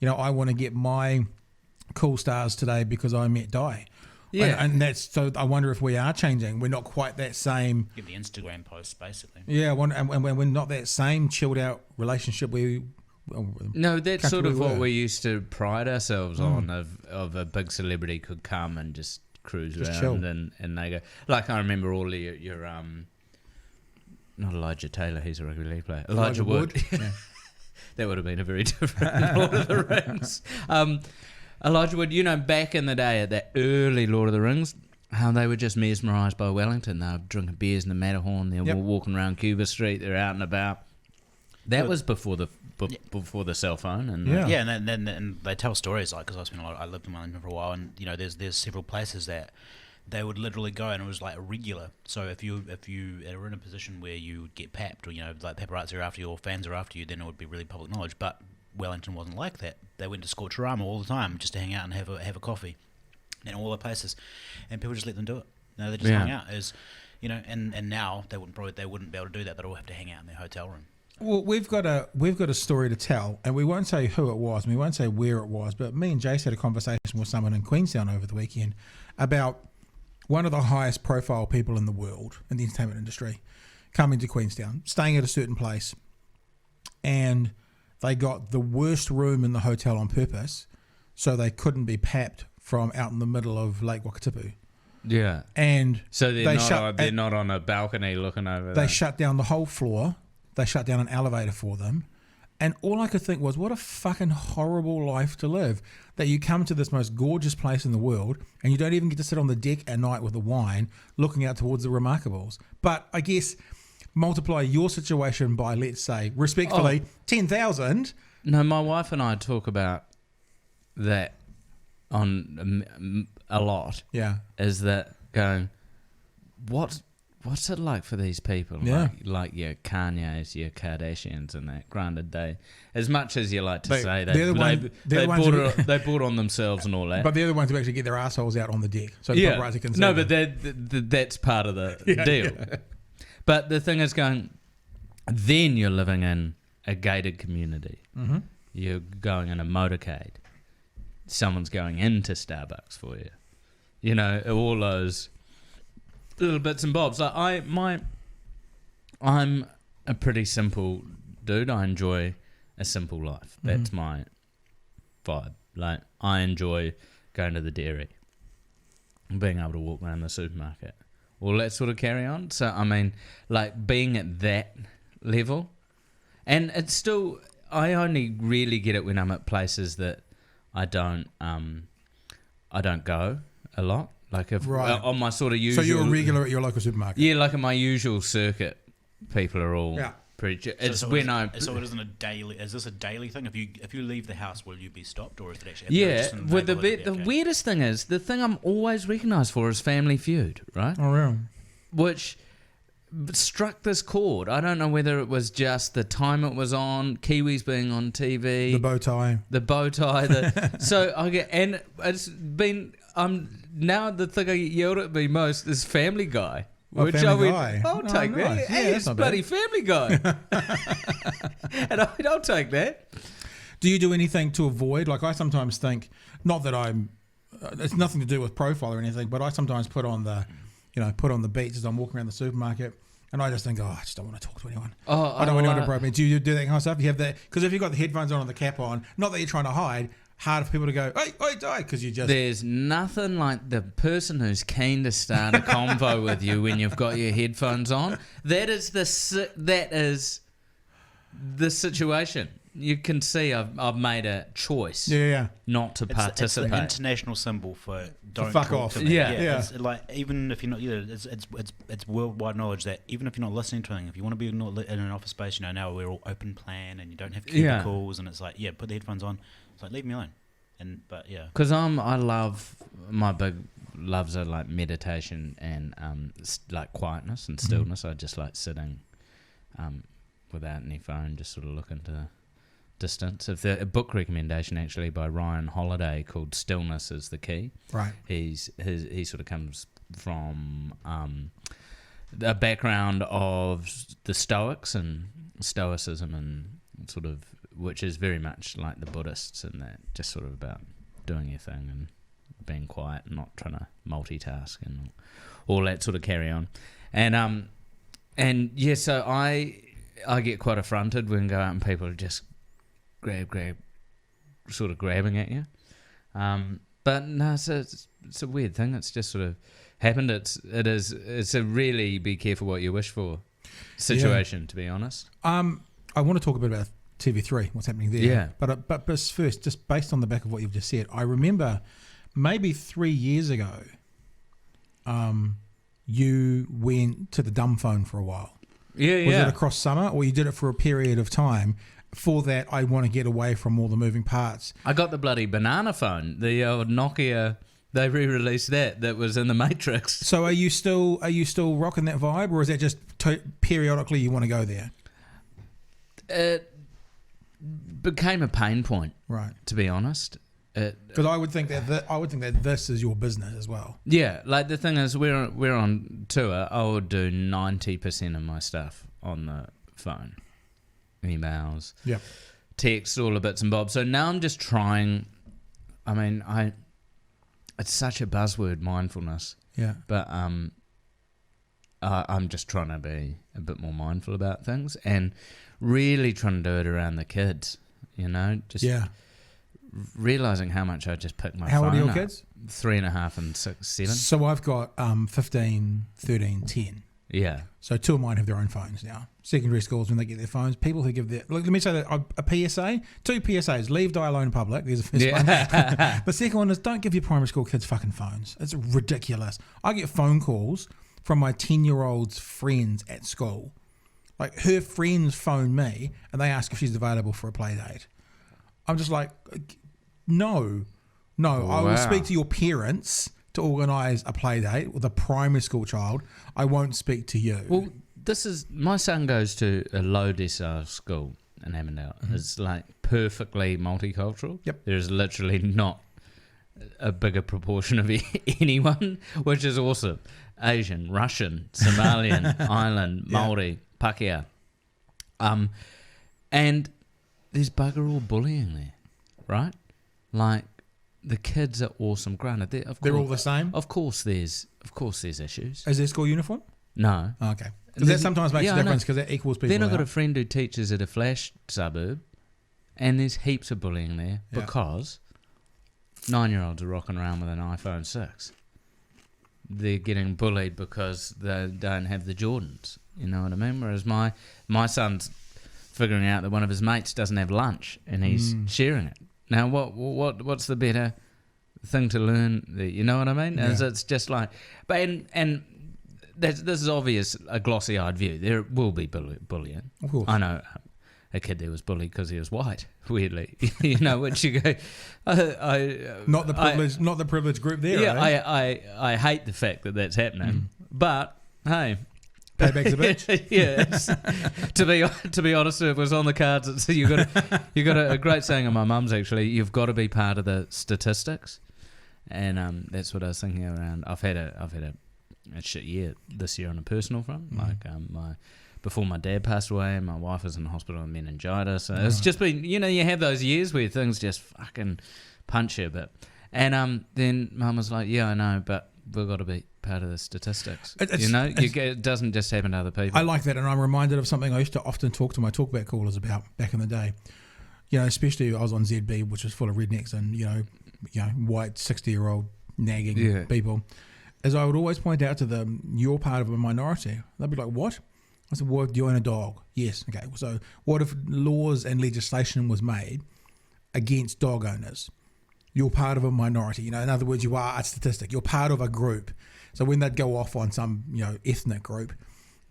I want to get my cool stars today because I met Dai. Yeah, and that's so. I wonder if we are changing. We're not quite that same. Give the Instagram posts basically. Yeah, and we're not that same chilled out relationship No, that's sort of what we used to pride ourselves on. Of a big celebrity could come and just cruise around and they go, like, I remember all your not Elijah Taylor, he's a rugby league player, Elijah Wood. Yeah. That would have been a very different Lord of the Rings. Elijah Wood, back in the day at that early Lord of the Rings, how they were just mesmerised by Wellington. They were drinking beers in the Matterhorn, they were walking around Cuba Street, they're out and about. That was before the cell phone, and and they tell stories like, because I lived in Wellington for a while, and there's several places that they would literally go, and it was like irregular. So if you are in a position where you would get papped, or like paparazzi are after you or fans are after you, then it would be really public knowledge. But Wellington wasn't like that. They went to Scorcherama all the time just to hang out and have a coffee, and all the places, and people just let them do it. No, they just hung out and now they wouldn't be able to do that. They'd all have to hang out in their hotel room. Well, we've got a story to tell, and we won't say who it was, and we won't say where it was. But me and Jace had a conversation with someone in Queenstown over the weekend about one of the highest profile people in the world in the entertainment industry coming to Queenstown, staying at a certain place, and they got the worst room in the hotel on purpose so they couldn't be papped from out in the middle of Lake Wakatipu. Yeah. And so they're not on a balcony looking over They shut down the whole floor. They shut down an elevator for them. And all I could think was, what a fucking horrible life to live, that you come to this most gorgeous place in the world and you don't even get to sit on the deck at night with a wine looking out towards the Remarkables. But I guess multiply your situation by, let's say, respectfully, 10,000. No, my wife and I talk about that on a lot. Yeah. Is that going, what's it like for these people? Yeah. Like your Kanye's, your Kardashians and that. Granted, they, as much as you like to say, they bought on themselves and all that. But they're the ones who actually get their assholes out on the deck. So yeah. paparazzi can see No, them. but that's part of the deal. Yeah. But the thing is going, then you're living in a gated community. Mm-hmm. You're going in a motorcade. Someone's going into Starbucks for you. You know, all those little bits and bobs. Like I'm a pretty simple dude. I enjoy a simple life. That's my vibe. Like, I enjoy going to the dairy, being able to walk around the supermarket, all that sort of carry on. So I mean, like, being at that level, and it's still, I only really get it when I'm at places that I don't go a lot. Like, if on my sort of usual... So you're a regular at your local supermarket? Yeah, like in my usual circuit, people are all pretty... So it isn't a daily... Is this a daily thing? If you leave the house, will you be stopped, or is it actually... Yeah, well, the weirdest thing is, the thing I'm always recognised for is Family Feud, right? Oh, really? Which struck this chord. I don't know whether it was just the time it was on, Kiwis being on TV... The bow tie. So I get... And it's been... now the thing I get yelled at me most is Family Guy. Which Family I went, Guy. I'll take that. Nice. Hey, it's bloody Family Guy. And I'll take that. Do you do anything to avoid? Like, I sometimes think, not that I'm, it's nothing to do with profile or anything, but I sometimes put on the beats as I'm walking around the supermarket, and I just think, I just don't want to talk to anyone. I don't want anyone to probe me. Do you do that kind of stuff? You have that? Because if you've got the headphones on and the cap on, not that you're trying to hide, hard for people to go, hey, Dai, because you just... There's nothing like the person who's keen to start a convo with you when you've got your headphones on. That is the situation. You can see I've made a choice not to participate. It's the international symbol for don't fuck talk off. to me. Yeah. It's like, even if you're not... It's worldwide knowledge that even if you're not listening to anything, if you want to be in an office space, now we're all open plan and you don't have cubicles and it's like, put the headphones on. It's like, leave me alone. Because my big loves are like meditation and like quietness and stillness. I just like sitting without any phone, just sort of look into distance. If a book recommendation actually by Ryan Holiday called "Stillness is the Key." Right. He sort of comes from a background of the Stoics and Stoicism and sort of, which is very much like the Buddhists in that, just sort of about doing your thing and being quiet and not trying to multitask and all that sort of carry on. So I get quite affronted when I go out and people are just sort of grabbing at you. But no, it's a weird thing. It's just sort of happened. It's a really be careful what you wish for situation, to be honest. I want to talk a bit about TV3, what's happening there. Yeah. But first, just based on the back of what you've just said, I remember maybe 3 years ago, you went to the dumb phone for a while. Yeah, Was it across summer, or you did it for a period of time? For that, I want to get away from all the moving parts. I got the bloody banana phone, the old Nokia, They re-released that was in the Matrix. So are you still rocking that vibe, or is that just periodically you want to go there? It became a pain point, Right. to be honest. Because I would think that this is your business as well. Yeah, like the thing is, we're on tour. I would do 90% of my stuff on the phone, emails, Yep. text, all the bits and bobs. So now I'm just trying. I mean, it's such a buzzword, mindfulness. Yeah. But I'm just trying to be a bit more mindful about things and really trying to do it around the kids. You know, just realizing how much I just pick my phone up. How old are your kids? 3.5 and 6, 7. So I've got 15, 13, 10. Yeah. So 2 of mine have their own phones now. Secondary schools, when they get their phones, people who give their... Look, let me say that a PSA, 2 PSAs, leave, die alone in public. There's a first one. The second one is don't give your primary school kids fucking phones. It's ridiculous. I get phone calls from my 10-year-old's friends at school. Like, her friends phone me and they ask if she's available for a play date. I'm just like, no. I will speak to your parents to organise a play date with a primary school child. I won't speak to you. Well, my son goes to a low decile school in Avondale. Mm-hmm. It's like perfectly multicultural. Yep. There's literally not a bigger proportion of anyone, which is awesome. Asian, Russian, Somalian, Island, Māori, Pākehā. And there's bugger all bullying there, right? Like, the kids are awesome. Granted, they're all the same? Of course there's issues. Is their school uniform? No. Oh, okay. Because that sometimes makes a difference because that equals people Then I've got out. a friend who teaches at a flash suburb, and there's heaps of bullying there because 9-year-olds are rocking around with an iPhone 6. They're getting bullied because they don't have the Jordans. You know what I mean? Whereas my son's figuring out that one of his mates doesn't have lunch, and he's sharing it. Now, what's the better thing to learn? You know what I mean? Yeah. It's just like, but and this is obvious, a glossy-eyed view. There will be bullying. Of course. I know a kid there was bullied because he was white. Weirdly, you know, which you go, not the privileged group there. Yeah, eh? I hate the fact that that's happening, but hey. Payback's a bitch. Yeah, to be honest, it was on the cards. So you got a great saying of my mum's actually. You've got to be part of the statistics, and that's what I was thinking around. I've had a shit year this year on a personal front. Like before my dad passed away, my wife was in the hospital with meningitis. So it's just been, you know, you have those years where things just fucking punch you a bit. And then Mum was like, "Yeah, I know, but we've got to be part of the statistics." It doesn't just happen to other people. I like that, and I'm reminded of something I used to often talk to my talkback callers about back in the day. You know, especially I was on ZB, which was full of rednecks and you know, white 60-year-old nagging people. As I would always point out to them, you're part of a minority. They'd be like, "What?" I said, "Well, do you own a dog?" "Yes." "Okay, so what if laws and legislation was made against dog owners? You're part of a minority. You know, in other words, you are a statistic. You're part of a group." So when they'd go off on some, you know, ethnic group,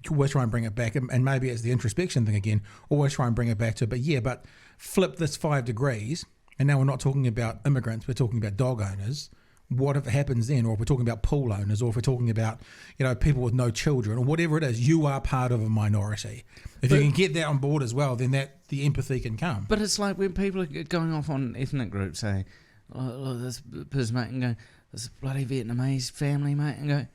you always try and bring it back. And maybe it's the introspection thing again, always try and bring it back to, but flip this 5 degrees, and now we're not talking about immigrants, we're talking about dog owners. What if it happens then? Or if we're talking about pool owners, or if we're talking about, you know, people with no children, or whatever it is, you are part of a minority. If you can get that on board as well, then the empathy can come. But it's like when people are going off on ethnic groups saying, "Oh, look, this person, mate," and go, "This bloody Vietnamese family, mate," and go,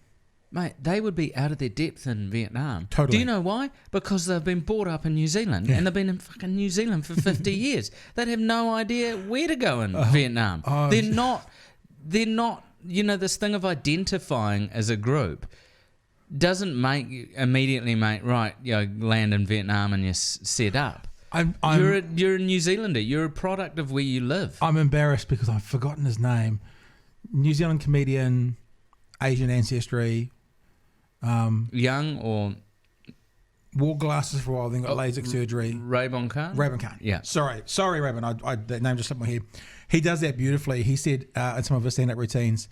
"Mate, they would be out of their depth in Vietnam." Totally. Do you know why? Because they've been brought up in New Zealand, and they've been in fucking New Zealand for 50 years. They'd have no idea where to go in Vietnam. They're not, you know, this thing of identifying as a group doesn't immediately make, right, you know, land in Vietnam and you're set up. You're a New Zealander. You're a product of where you live. I'm embarrassed because I've forgotten his name. New Zealand comedian, Asian ancestry. Young or... Wore glasses for a while, then got LASIK surgery. Raybon Khan? Raybon Khan. Yeah. Sorry, Raybon. That name just slipped my head. He does that beautifully. He said in some of his stand-up routines,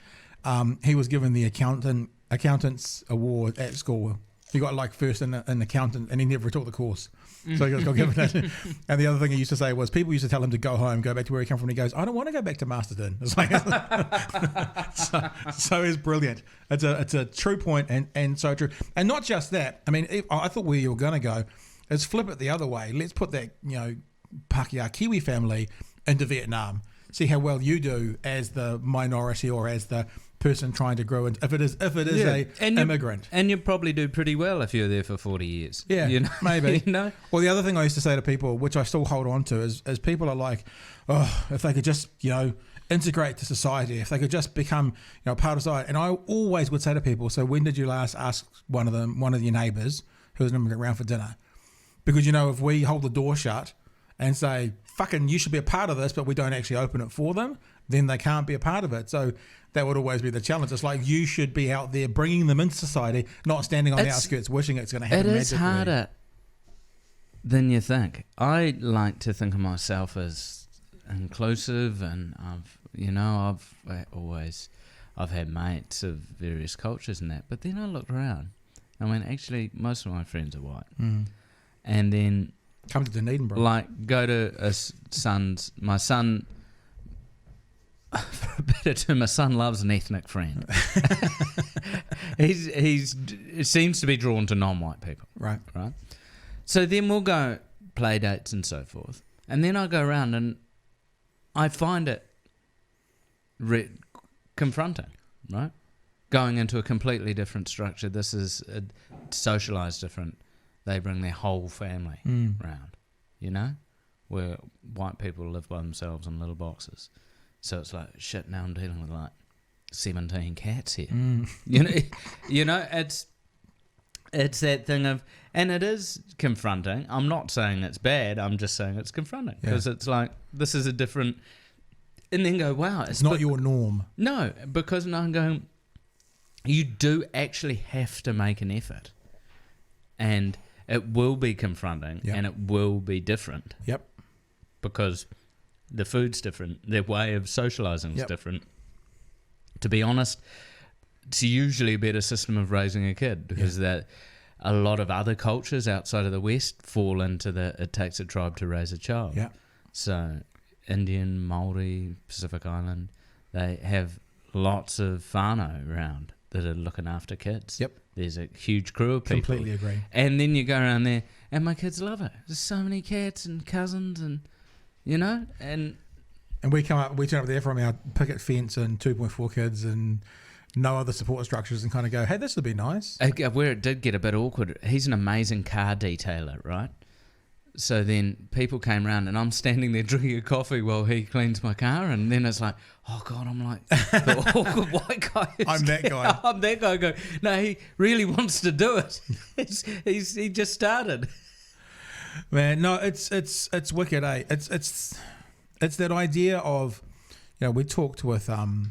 he was given the accountant's award at school. He got like first in accountant, and he never took the course. So he got given it. And the other thing he used to say was people used to tell him to go home, go back to where he come from. And he goes, I don't want to go back to Masterton. It's like, so it's brilliant. It's a true point and so true. And not just that. I mean, I thought where you were going to go is flip it the other way. Let's put that, Pakeha Kiwi family into Vietnam. See how well you do as the minority or as the person trying to grow. If it is a immigrant, and you probably do pretty well if you're there for 40 years. Yeah, maybe. Well, the other thing I used to say to people, which I still hold on to, is people are like, oh, if they could just integrate to society, if they could just become part of society. And I always would say to people, so when did you last ask one of your neighbours who was an immigrant around for dinner? Because if we hold the door shut and say, fucking, you should be a part of this, but we don't actually open it for them, then they can't be a part of it. So that would always be the challenge. It's like you should be out there bringing them into society, not standing on the outskirts wishing it's going to happen magically. It is harder than you think. I like to think of myself as inclusive, and I've had mates of various cultures and that, but then I looked around and went, actually, most of my friends are white. And then come to Dunedin, bro. Like, go to my son, for a bit of time, my son loves an ethnic friend. He seems to be drawn to non-white people. Right. So then we'll go play dates and so forth. And then I go around and I find it confronting, right? Going into a completely different structure. This is socialised different. They bring their whole family round, where white people live by themselves in little boxes. So it's like, shit, now I'm dealing with like 17 cats here. It's that thing of, and it is confronting. I'm not saying it's bad, I'm just saying it's confronting. Because it's like, this is a different, and then go, wow. It's not your norm. No, because now I'm going, you do actually have to make an effort. And it will be confronting, and it will be different. Yep. Because the food's different, their way of socialising is different. To be honest, it's usually a better system of raising a kid, because that a lot of other cultures outside of the West fall into it takes a tribe to raise a child. Yeah. So Indian, Māori, Pacific Island, they have lots of whānau around that are looking after kids. Yep. There's a huge crew of people. Completely agree. And then you go around there, and my kids love it. There's so many cats and cousins, and and we turn up there from our picket fence and 2.4 kids and no other support structures, and kind of go, hey, this would be nice. Where it did get a bit awkward, he's an amazing car detailer, right? So then people came round and I'm standing there drinking a coffee while he cleans my car, and then it's like, oh God, I'm like the awkward white guy. I'm that guy. I'm that guy. Go, no, he really wants to do it. He just started. Man, no, it's wicked, eh? It's that idea of, we talked with Daryl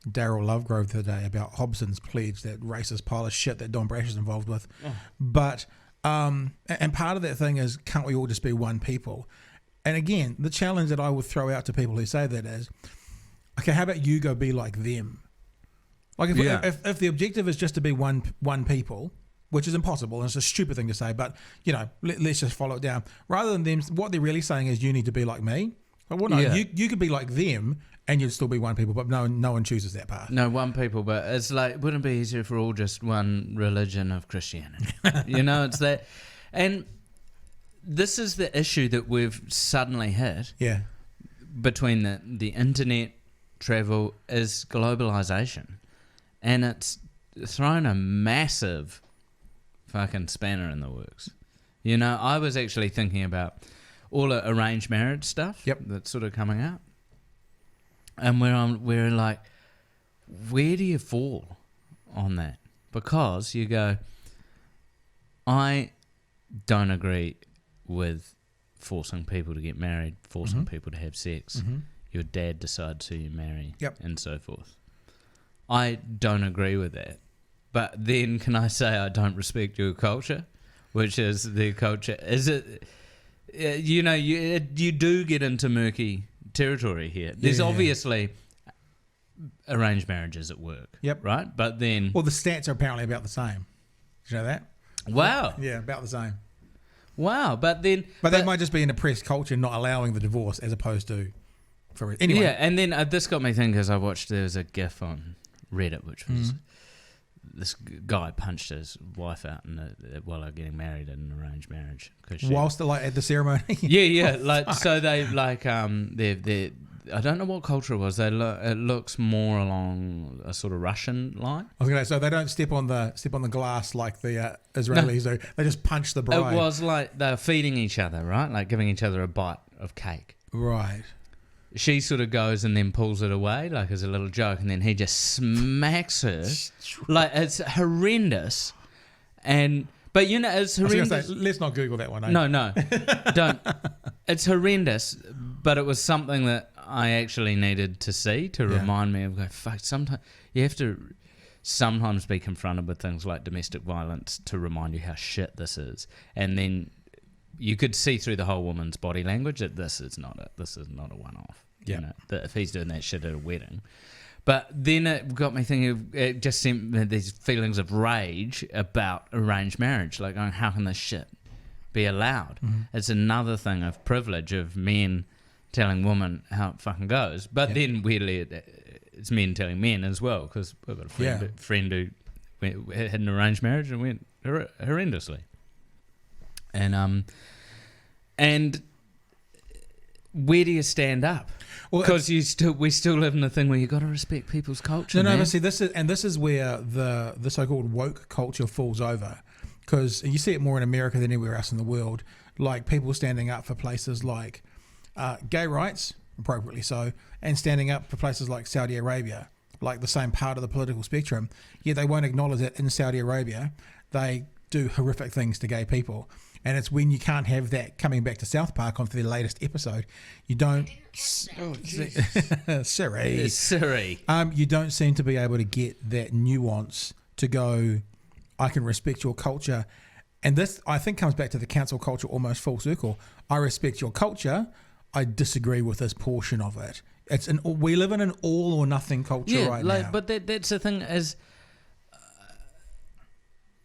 Lovegrove the other day about Hobson's pledge, that racist pile of shit that Don Brash is involved with, but. And part of that thing is, can't we all just be one people? And again, the challenge that I would throw out to people who say that is, okay, how about you go be like them? Like if the objective is just to be one people, which is impossible, and it's a stupid thing to say, but let's just follow it down. Rather than them, what they're really saying is, you need to be like me. But you could be like them, and you'd still be one people, but no one chooses that path. No, one people, but it's like, wouldn't it be easier if we're all just one religion of Christianity? It's that. And this is the issue that we've suddenly hit. Yeah. Between the internet, travel, is globalization. And it's thrown a massive fucking spanner in the works. I was actually thinking about all the arranged marriage stuff that's sort of coming out. And we're like, where do you fall on that? Because you go, I don't agree with forcing people to get married, forcing people to have sex. Your dad decides who you marry, and so forth. I don't agree with that. But then can I say I don't respect your culture, which is their culture? Is it, you do get into murky territory here. There's obviously arranged marriages at work. Right? But then... Well, the stats are apparently about the same. Did you know that? Wow. Yeah, about the same. Wow, but that might just be an oppressed culture not allowing the divorce as opposed to for anyway. Yeah, and then this got me thinking because I watched there was a GIF on Reddit which was this guy punched his wife out while they were getting married in an arranged marriage. Whilst like at the ceremony. Yeah, like so they like they I don't know what culture it was. It looks more along a sort of Russian line. I was gonna say, so they don't step on the glass like the Israelis do. They just punch the bride. It was like they were feeding each other, right? Like giving each other a bite of cake. Right. She sort of goes and then pulls it away like as a little joke, and then he just smacks her. Like it's horrendous. But you know, it's horrendous. Say, let's not Google that one. No, don't. It's horrendous, but it was something that I actually needed to see to remind me of go, fuck, sometimes you have to sometimes be confronted with things like domestic violence to remind you how shit this is. And then you could see through the whole woman's body language that this is not a one-off. Yeah. You know, that if he's doing that shit at a wedding. But then it got me thinking, it just sent me these feelings of rage about arranged marriage, like going, how can this shit be allowed? It's another thing of privilege of men telling women how it fucking goes. But then weirdly, it's men telling men as well, because I've got a friend who had an arranged marriage and went horrendously. And where do you stand up? Because we still live in a thing where you got to respect people's culture. No, but see, this is where the so-called woke culture falls over, because you see it more in America than anywhere else in the world. Like people standing up for places like gay rights, appropriately so, and standing up for places like Saudi Arabia, like the same part of the political spectrum. Yet they won't acknowledge that in Saudi Arabia they do horrific things to gay people. And it's when you can't have that, coming back to South Park on the latest episode, you don't... Siri. You don't seem to be able to get that nuance to go, I can respect your culture. And this, I think, comes back to the cancel culture almost full circle. I respect your culture. I disagree with this portion of it. We live in an all or nothing culture right now. But that's the thing is...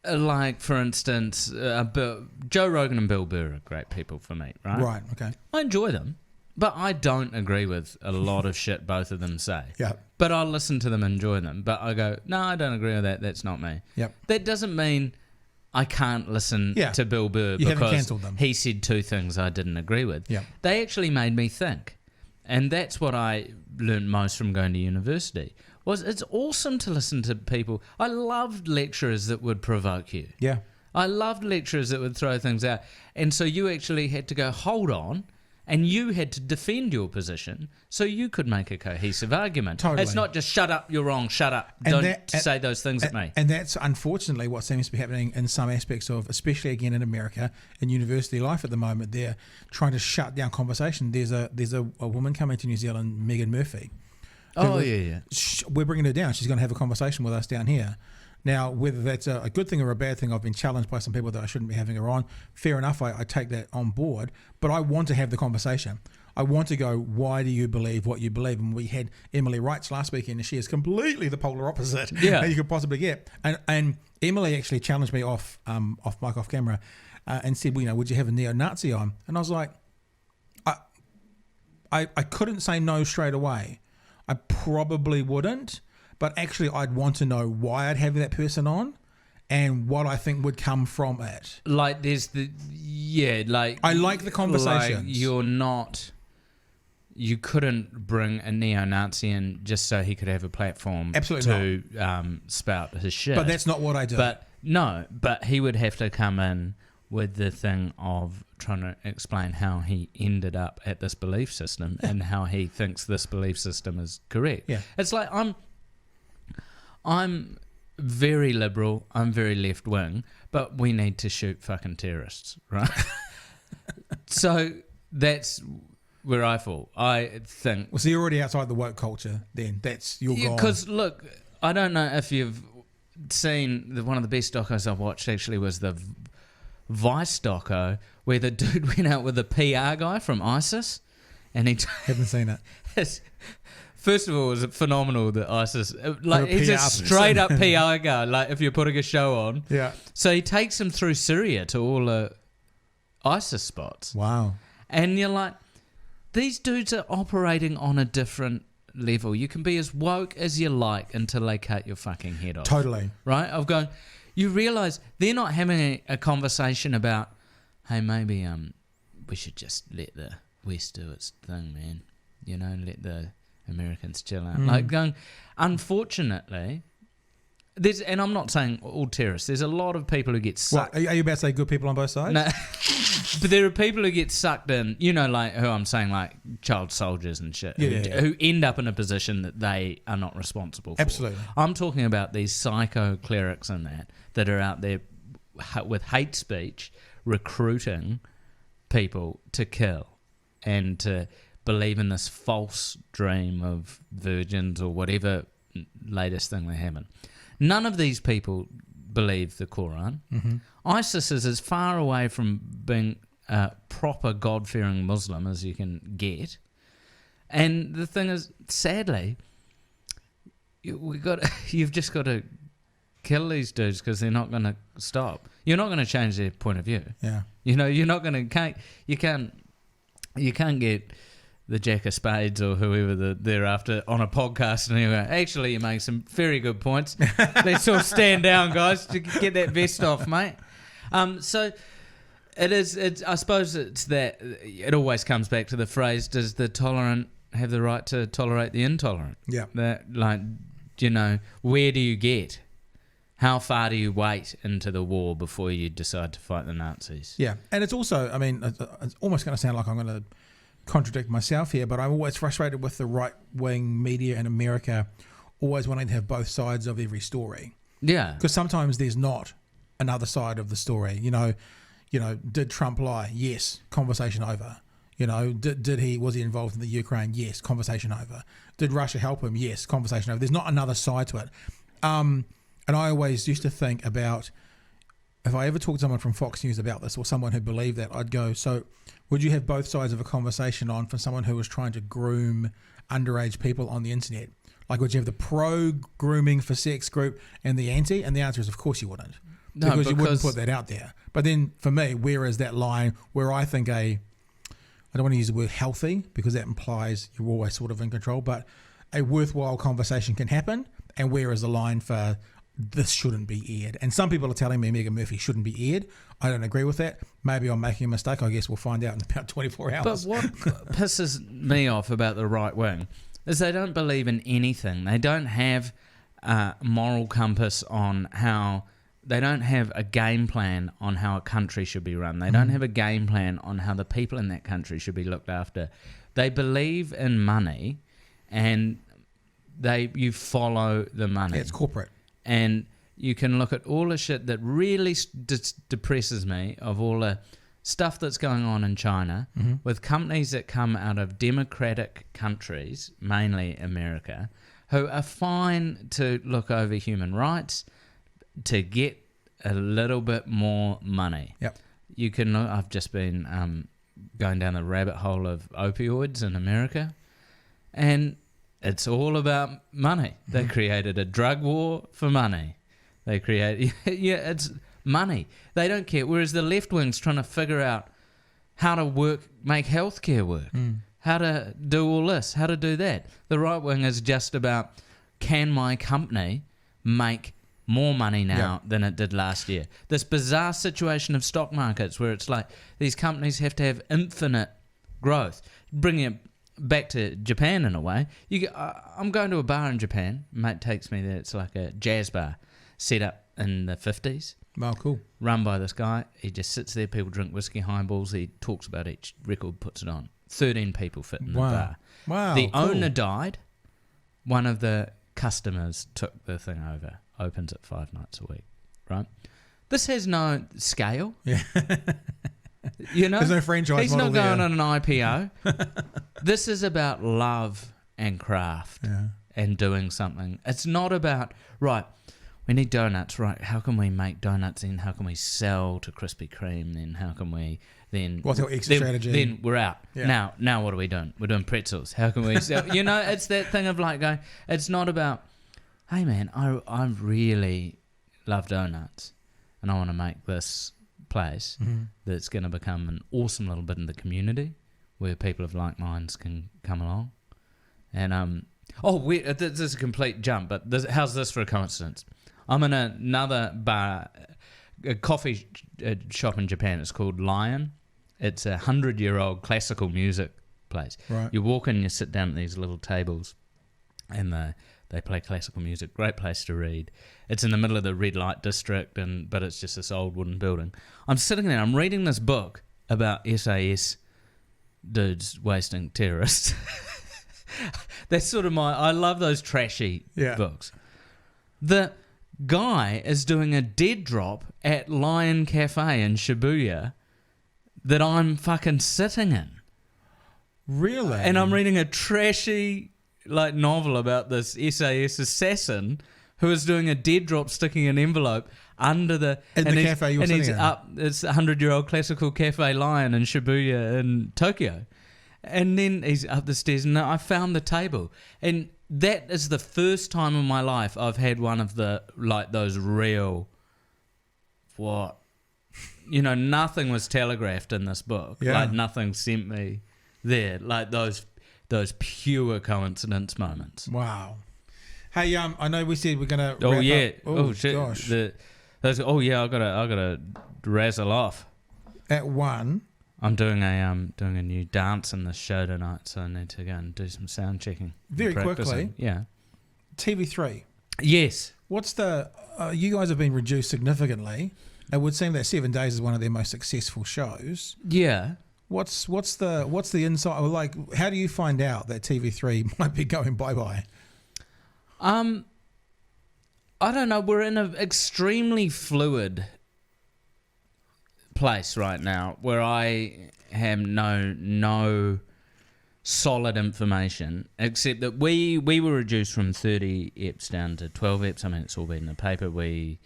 like, for instance, Joe Rogan and Bill Burr are great people for me, right? Right, okay. I enjoy them, but I don't agree with a lot of shit both of them say. Yeah. But I'll listen to them and enjoy them. But I go, no, I don't agree with that. That's not me. Yep. That doesn't mean I can't listen to Bill Burr because he said two things I didn't agree with. Yeah. They actually made me think. And that's what I learned most from going to university. It's awesome to listen to people. I loved lecturers that would provoke you. Yeah. I loved lecturers that would throw things out. And so you actually had to go, hold on, and you had to defend your position so you could make a cohesive argument. Totally. It's not just, shut up, you're wrong, shut up, don't say those things at me. And that's unfortunately what seems to be happening in some aspects of, especially again in America, in university life at the moment. They're trying to shut down conversation. There's a woman coming to New Zealand, Megan Murphy. Oh, yeah. We're bringing her down. She's going to have a conversation with us down here. Now, whether that's a good thing or a bad thing, I've been challenged by some people that I shouldn't be having her on. Fair enough, I take that on board. But I want to have the conversation. I want to go, why do you believe what you believe? And we had Emily Wrights last weekend, and she is completely the polar opposite that you could possibly get. And Emily actually challenged me off mic, off camera, and said, well, would you have a neo-Nazi on? And I was like, I couldn't say no straight away. I probably wouldn't, but actually I'd want to know why I'd have that person on and what I think would come from it. Like there's I like the conversations. Like you couldn't bring a neo-Nazi in just so he could have a platform Absolutely to spout his shit. But that's not what I do. But he would have to come in with the thing of trying to explain how he ended up at this belief system and how he thinks this belief system is correct. Yeah. It's like I'm very liberal, I'm very left wing, but we need to shoot fucking terrorists, right? So that's where I fall. I think. Well, so you're already outside the woke culture then. That's your goal. Because look, I don't know if you've seen one of the best docos I've watched actually was the Vice doco where the dude went out with a PR guy from ISIS and he haven't seen it. First of all, it was phenomenal that ISIS, like he's a straight up PR guy, like if you're putting a show on. Yeah. So he takes him through Syria to all ISIS spots. Wow. And you're like, these dudes are operating on a different level. You can be as woke as you like until they cut your fucking head off. Totally. Right? Of going, you realise they're not having a conversation about, hey, maybe we should just let the West do its thing, man. You know, let the Americans chill out. Like going, unfortunately, and I'm not saying all terrorists, there's a lot of people who get sucked. What, are you about to say good people on both sides? No, but there are people who get sucked in, you know, like who I'm saying, like child soldiers and shit, who end up in a position that they are not responsible for. Absolutely. I'm talking about these psycho clerics and that are out there with hate speech, recruiting people to kill and to believe in this false dream of virgins or whatever latest thing they're having. None of these people believe the Quran. Mm-hmm. ISIS is as far away from being a proper God-fearing Muslim as you can get. And the thing is, sadly, you've just got to kill these dudes because they're not going to stop. You're not going to change their point of view. Yeah. You know, you're not going to... You can't get the Jack of Spades or whoever they're after on a podcast and you go, actually, you make some very good points. Let's all stand down, guys, to get that vest off, mate. So it is. I suppose it's that. It always comes back to the phrase: does the tolerant have the right to tolerate the intolerant? Yeah. That, like, you know, where do you get? How far do you wait into the war before you decide to fight the Nazis? Yeah, and it's also, I mean, it's almost going to sound like I'm going to contradict myself here, but I'm always frustrated with the right-wing media in America always wanting to have both sides of every story. Yeah. Because sometimes there's not another side of the story. You know, did Trump lie? Yes, conversation over. You know, was he involved in the Ukraine? Yes, conversation over. Did Russia help him? Yes, conversation over. There's not another side to it. And I always used to think about, if I ever talked to someone from Fox News about this or someone who believed that, I'd go, so would you have both sides of a conversation on for someone who was trying to groom underage people on the internet? Like, would you have the pro-grooming for sex group and the anti? And the answer is, of course you wouldn't. No, because you wouldn't put that out there. But then, for me, where is that line where I think I don't want to use the word healthy because that implies you're always sort of in control, but a worthwhile conversation can happen, and where is the line for this shouldn't be aired? And some people are telling me Meghan Murphy shouldn't be aired. I don't agree with that. Maybe I'm making a mistake. I guess we'll find out in about 24 hours. But what pisses me off about the right wing is they don't believe in anything. They don't have a moral compass on how... They don't have a game plan on how a country should be run. They don't have a game plan on how the people in that country should be looked after. They believe in money, and you follow the money. Yeah, it's corporate. And you can look at all the shit that really depresses me, of all the stuff that's going on in China with companies that come out of democratic countries, mainly America, who are fine to look over human rights to get a little bit more money. Yep. You can. I've just been going down the rabbit hole of opioids in America, and it's all about money. They created a drug war for money. They create it's money. They don't care. Whereas the left wing's trying to figure out how to make healthcare work, how to do all this, how to do that. The right wing is just about, can my company make more money now than it did last year? This bizarre situation of stock markets where it's like these companies have to have infinite growth. Bringing it back to Japan in a way, I'm going to a bar in Japan. Mate takes me there. It's like a jazz bar set up in the 50s. Oh, cool. Run by this guy. He just sits there. People drink whiskey highballs. He talks about each record, puts it on. 13 people fit in the bar. Wow. The cool. owner died. One of the customers took the thing over. Opens it 5 nights a week, right? This has no scale. Yeah. You know? There's no franchise He's model not going there. on an IPO. This is about love and craft and doing something. It's not about, right, we need donuts, right? How can we make donuts, and how can we sell to Krispy Kreme? Then how can we then... What's our exit strategy? Then we're out. Yeah. Now what are we doing? We're doing pretzels. How can we sell... You know, it's that thing of like going... It's not about... Hey man, I really love donuts and I want to make this place that's going to become an awesome little bit in the community where people of like minds can come along. And this is a complete jump, but how's this for a coincidence? I'm in another bar, a coffee shop in Japan. It's called Lion. It's 100-year-old classical music place. Right. You walk in, you sit down at these little tables, and they play classical music. Great place to read. It's in the middle of the red light district, but it's just this old wooden building. I'm sitting there, I'm reading this book about SAS dudes wasting terrorists. That's sort of I love those trashy books. The guy is doing a dead drop at Lion Cafe in Shibuya that I'm fucking sitting in. Really? And I'm reading a trashy novel about this SAS assassin who is doing a dead drop, sticking an envelope under the cafe you're sitting in. It's a 100-year-old classical cafe Lion in Shibuya in Tokyo. And then he's up the stairs, and I found the table. And that is the first time in my life I've had one of the, those real, nothing was telegraphed in this book. Yeah. Nothing sent me there. Those pure coincidence moments. Wow. Hey, I know we said we're going to Oh, wrap yeah. up. Oh, shit. Gosh. I gotta razzle off. At 1... I'm doing a new dance in this show tonight, so I need to go and do some sound checking. Very quickly. Yeah. TV3. Yes. What's the... you guys have been reduced significantly. It would seem that 7 Days is one of their most successful shows. Yeah. What's the insight? How do you find out that TV3 might be going bye-bye? I don't know. We're in an extremely fluid place right now where I have no solid information, except that we were reduced from 30 eps down to 12 eps. I mean, it's all been in the paper. We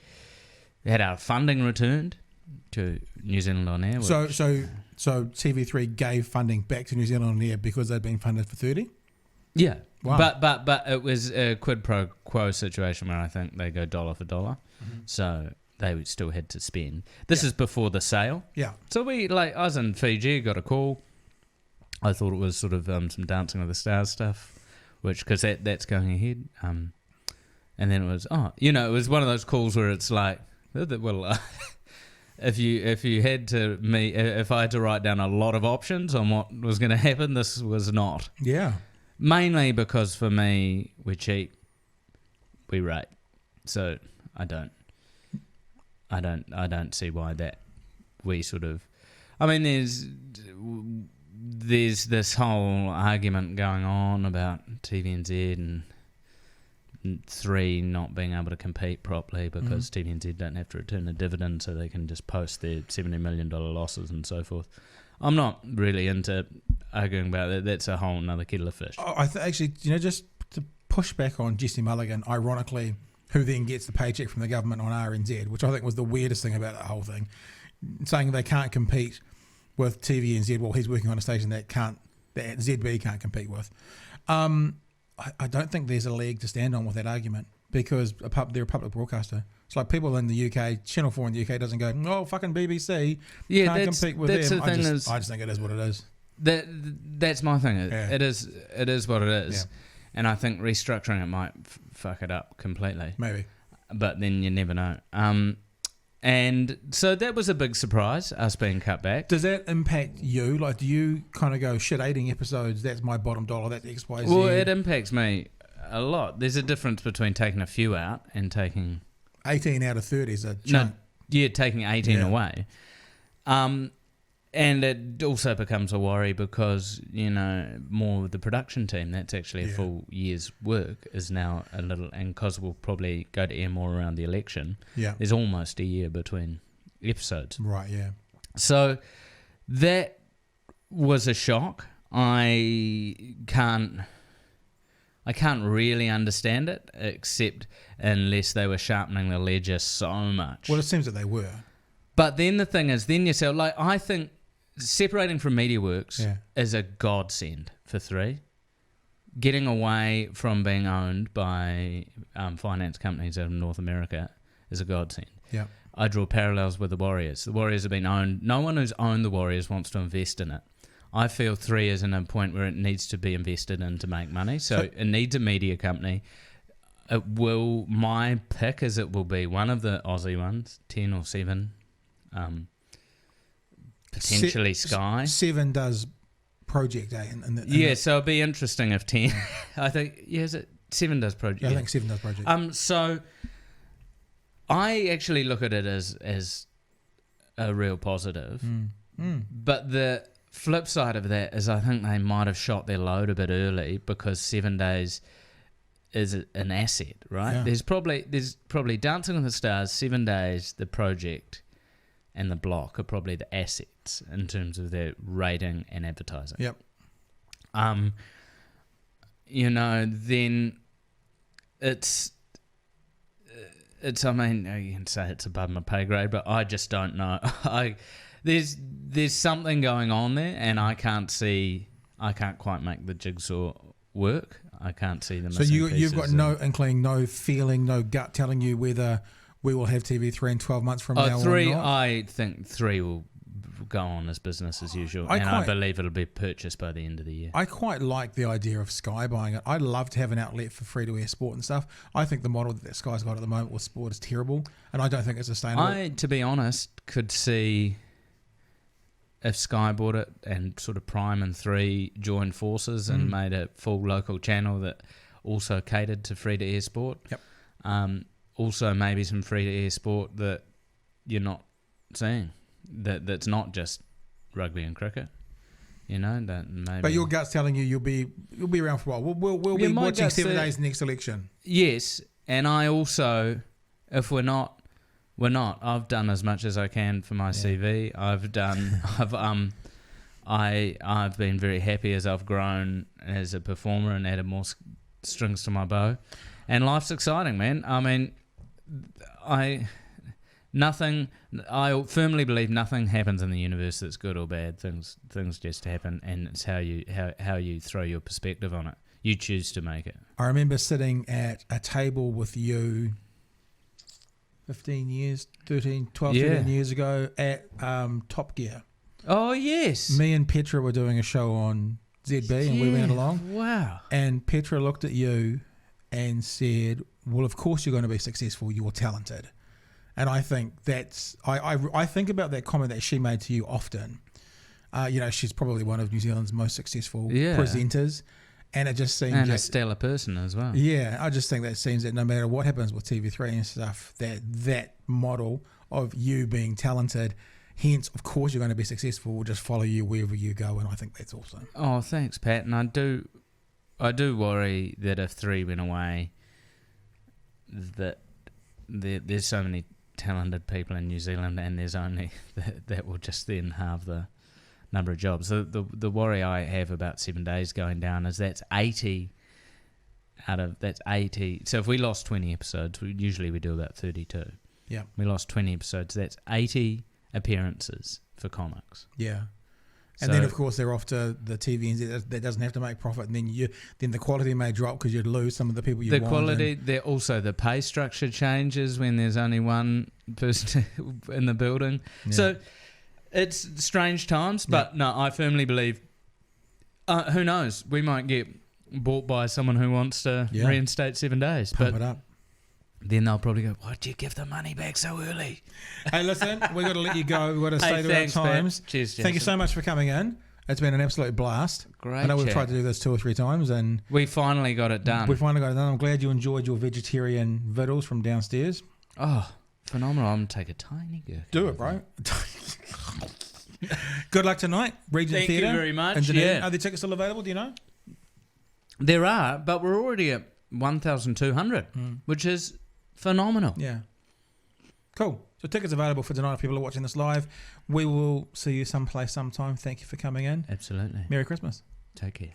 had our funding returned to New Zealand On Air. So TV3 gave funding back to New Zealand On Air because they'd been funded for 30? Yeah. Wow. But it was a quid pro quo situation where I think they go dollar for dollar. Mm-hmm. So they still had to spend. This is before the sale. Yeah. So I was in Fiji, got a call. I thought it was sort of some Dancing with the Stars stuff, because that's going ahead. And then it was, it was one of those calls where it's like, well, if I had to write down a lot of options on what was going to happen, this was not. Yeah. Mainly because for me, we're cheap, we rate. So I don't see why that we sort of. I mean, there's this whole argument going on about TVNZ and 3 not being able to compete properly because TVNZ don't have to return a dividend, so they can just post their $70 million losses and so forth. I'm not really into arguing about that. That's a whole nother kettle of fish. Actually, just to push back on Jesse Mulligan, ironically, who then gets the paycheck from the government on RNZ, which I think was the weirdest thing about the whole thing, saying they can't compete with TVNZ. Well, he's working on a station that ZB can't compete with. I don't think there's a leg to stand on with that argument because they're a public broadcaster. It's like people in the UK, Channel 4 in the UK doesn't go, fucking BBC can't compete with them. I just think it is what it is. That's my thing. It is what it is. Yeah. And I think restructuring it might fuck it up completely. Maybe. But then you never know. And so that was a big surprise, us being cut back. Does that impact you? Do you kind of go, shit, 18 episodes, that's my bottom dollar, that's X, Y, Z? Well, it impacts me a lot. There's a difference between taking a few out and taking... 18 out of 30 is a chunk. No, taking 18 away. And it also becomes a worry because, more of the production team, that's actually a full year's work, is now a little, and because we'll probably go to air more around the election, there's almost a year between episodes. Right, yeah. So that was a shock. I can't really understand it, except unless they were sharpening the ledger so much. Well, it seems that they were. But then the thing is, then yourself, I think separating from MediaWorks is a godsend for 3. Getting away from being owned by finance companies out of North America is a godsend. Yeah. I draw parallels with the Warriors. The Warriors have been owned. No one who's owned the Warriors wants to invest in it. I feel 3 is in a point where it needs to be invested in to make money. So it needs a media company. My pick is it will be one of the Aussie ones, 10 or 7, potentially Sky. 7 does Project, eh? So it'd be interesting if 10. I think, is it 7 does Project? Yeah, I think 7 does Project. So I actually look at it as a real positive. But the flip side of that is I think they might have shot their load a bit early because 7 Days is an asset, right? Yeah. There's probably Dancing with the Stars, 7 Days, the Project, and the Block are probably the assets in terms of their rating and advertising. Yep. Then it's I mean, you can say it's above my pay grade, but I just don't know. There's something going on there, and I can't quite make the jigsaw work. I can't see them. So you've got no inkling, no feeling, no gut telling you whether we will have TV3 in 12 months from now 3, or not? I think 3 will go on as business as usual, I believe it'll be purchased by the end of the year. I quite like the idea of Sky buying it. I'd love to have an outlet for free-to-air sport and stuff. I think the model that Sky's got at the moment with sport is terrible, and I don't think it's sustainable. I, to be honest, could see if Sky bought it and sort of Prime and 3 joined forces and made a full local channel that also catered to free-to-air sport. Yep. Also maybe some free-to-air sport that you're not seeing. That's not just rugby and cricket. That maybe. But your gut's telling you you'll be around for a while. We'll be watching 7 Days next election. Yes, and I also, if we're not. I've done as much as I can for my CV. I've been very happy as I've grown as a performer and added more strings to my bow. And life's exciting, man. I mean, I firmly believe nothing happens in the universe that's good or bad. Things just happen, and it's how you throw your perspective on it. You choose to make it. I remember sitting at a table with you 13 years ago at Top Gear. Oh, yes. Me and Petra were doing a show on ZB and we went along. Wow. And Petra looked at you and said, well, of course you're going to be successful. You're talented. And I think I think about that comment that she made to you often. She's probably one of New Zealand's most successful presenters. And it just seems... And a stellar person as well. Yeah, I just think that seems that no matter what happens with TV3 and stuff, that model of you being talented, hence, of course, you're going to be successful, will just follow you wherever you go, and I think that's awesome. Oh, thanks, Pat. And I do worry that if 3 went away, that there's so many talented people in New Zealand, and there's only... that will just then halve the number of jobs. The worry I have about 7 Days going down is that's 80. So if we lost 20 episodes, usually we do about 32. Yeah. We lost 20 episodes. That's 80 appearances for comics. Yeah. And then, of course, they're off to the TVNZ that doesn't have to make profit, and then the quality may drop because you'd lose some of the people you want. The quality, also the pay structure changes when there's only one person in the building. Yeah. So it's strange times, but no, I firmly believe, who knows, we might get bought by someone who wants to reinstate 7 Days. Pump it up. Then they'll probably go, why'd you give the money back so early? Hey, listen, we've got to let you go. We've got to stay to our times. Cheers, Jason. Thank you so much for coming in. It's been an absolute blast. Great. I know we've tried to do this 2 or 3 times, and we finally got it done. I'm glad you enjoyed your vegetarian vittles from downstairs. Oh, phenomenal. I'm going to take a tiny gurkha. Do it, bro. Good luck tonight, Regent Theatre. Thank you very much. Are the tickets still available? Do you know? There are, but we're already at 1,200, which is phenomenal. Yeah. Cool. So tickets available for tonight if people are watching this live. We will see you someplace sometime. Thank you for coming in. Absolutely. Merry Christmas. Take care.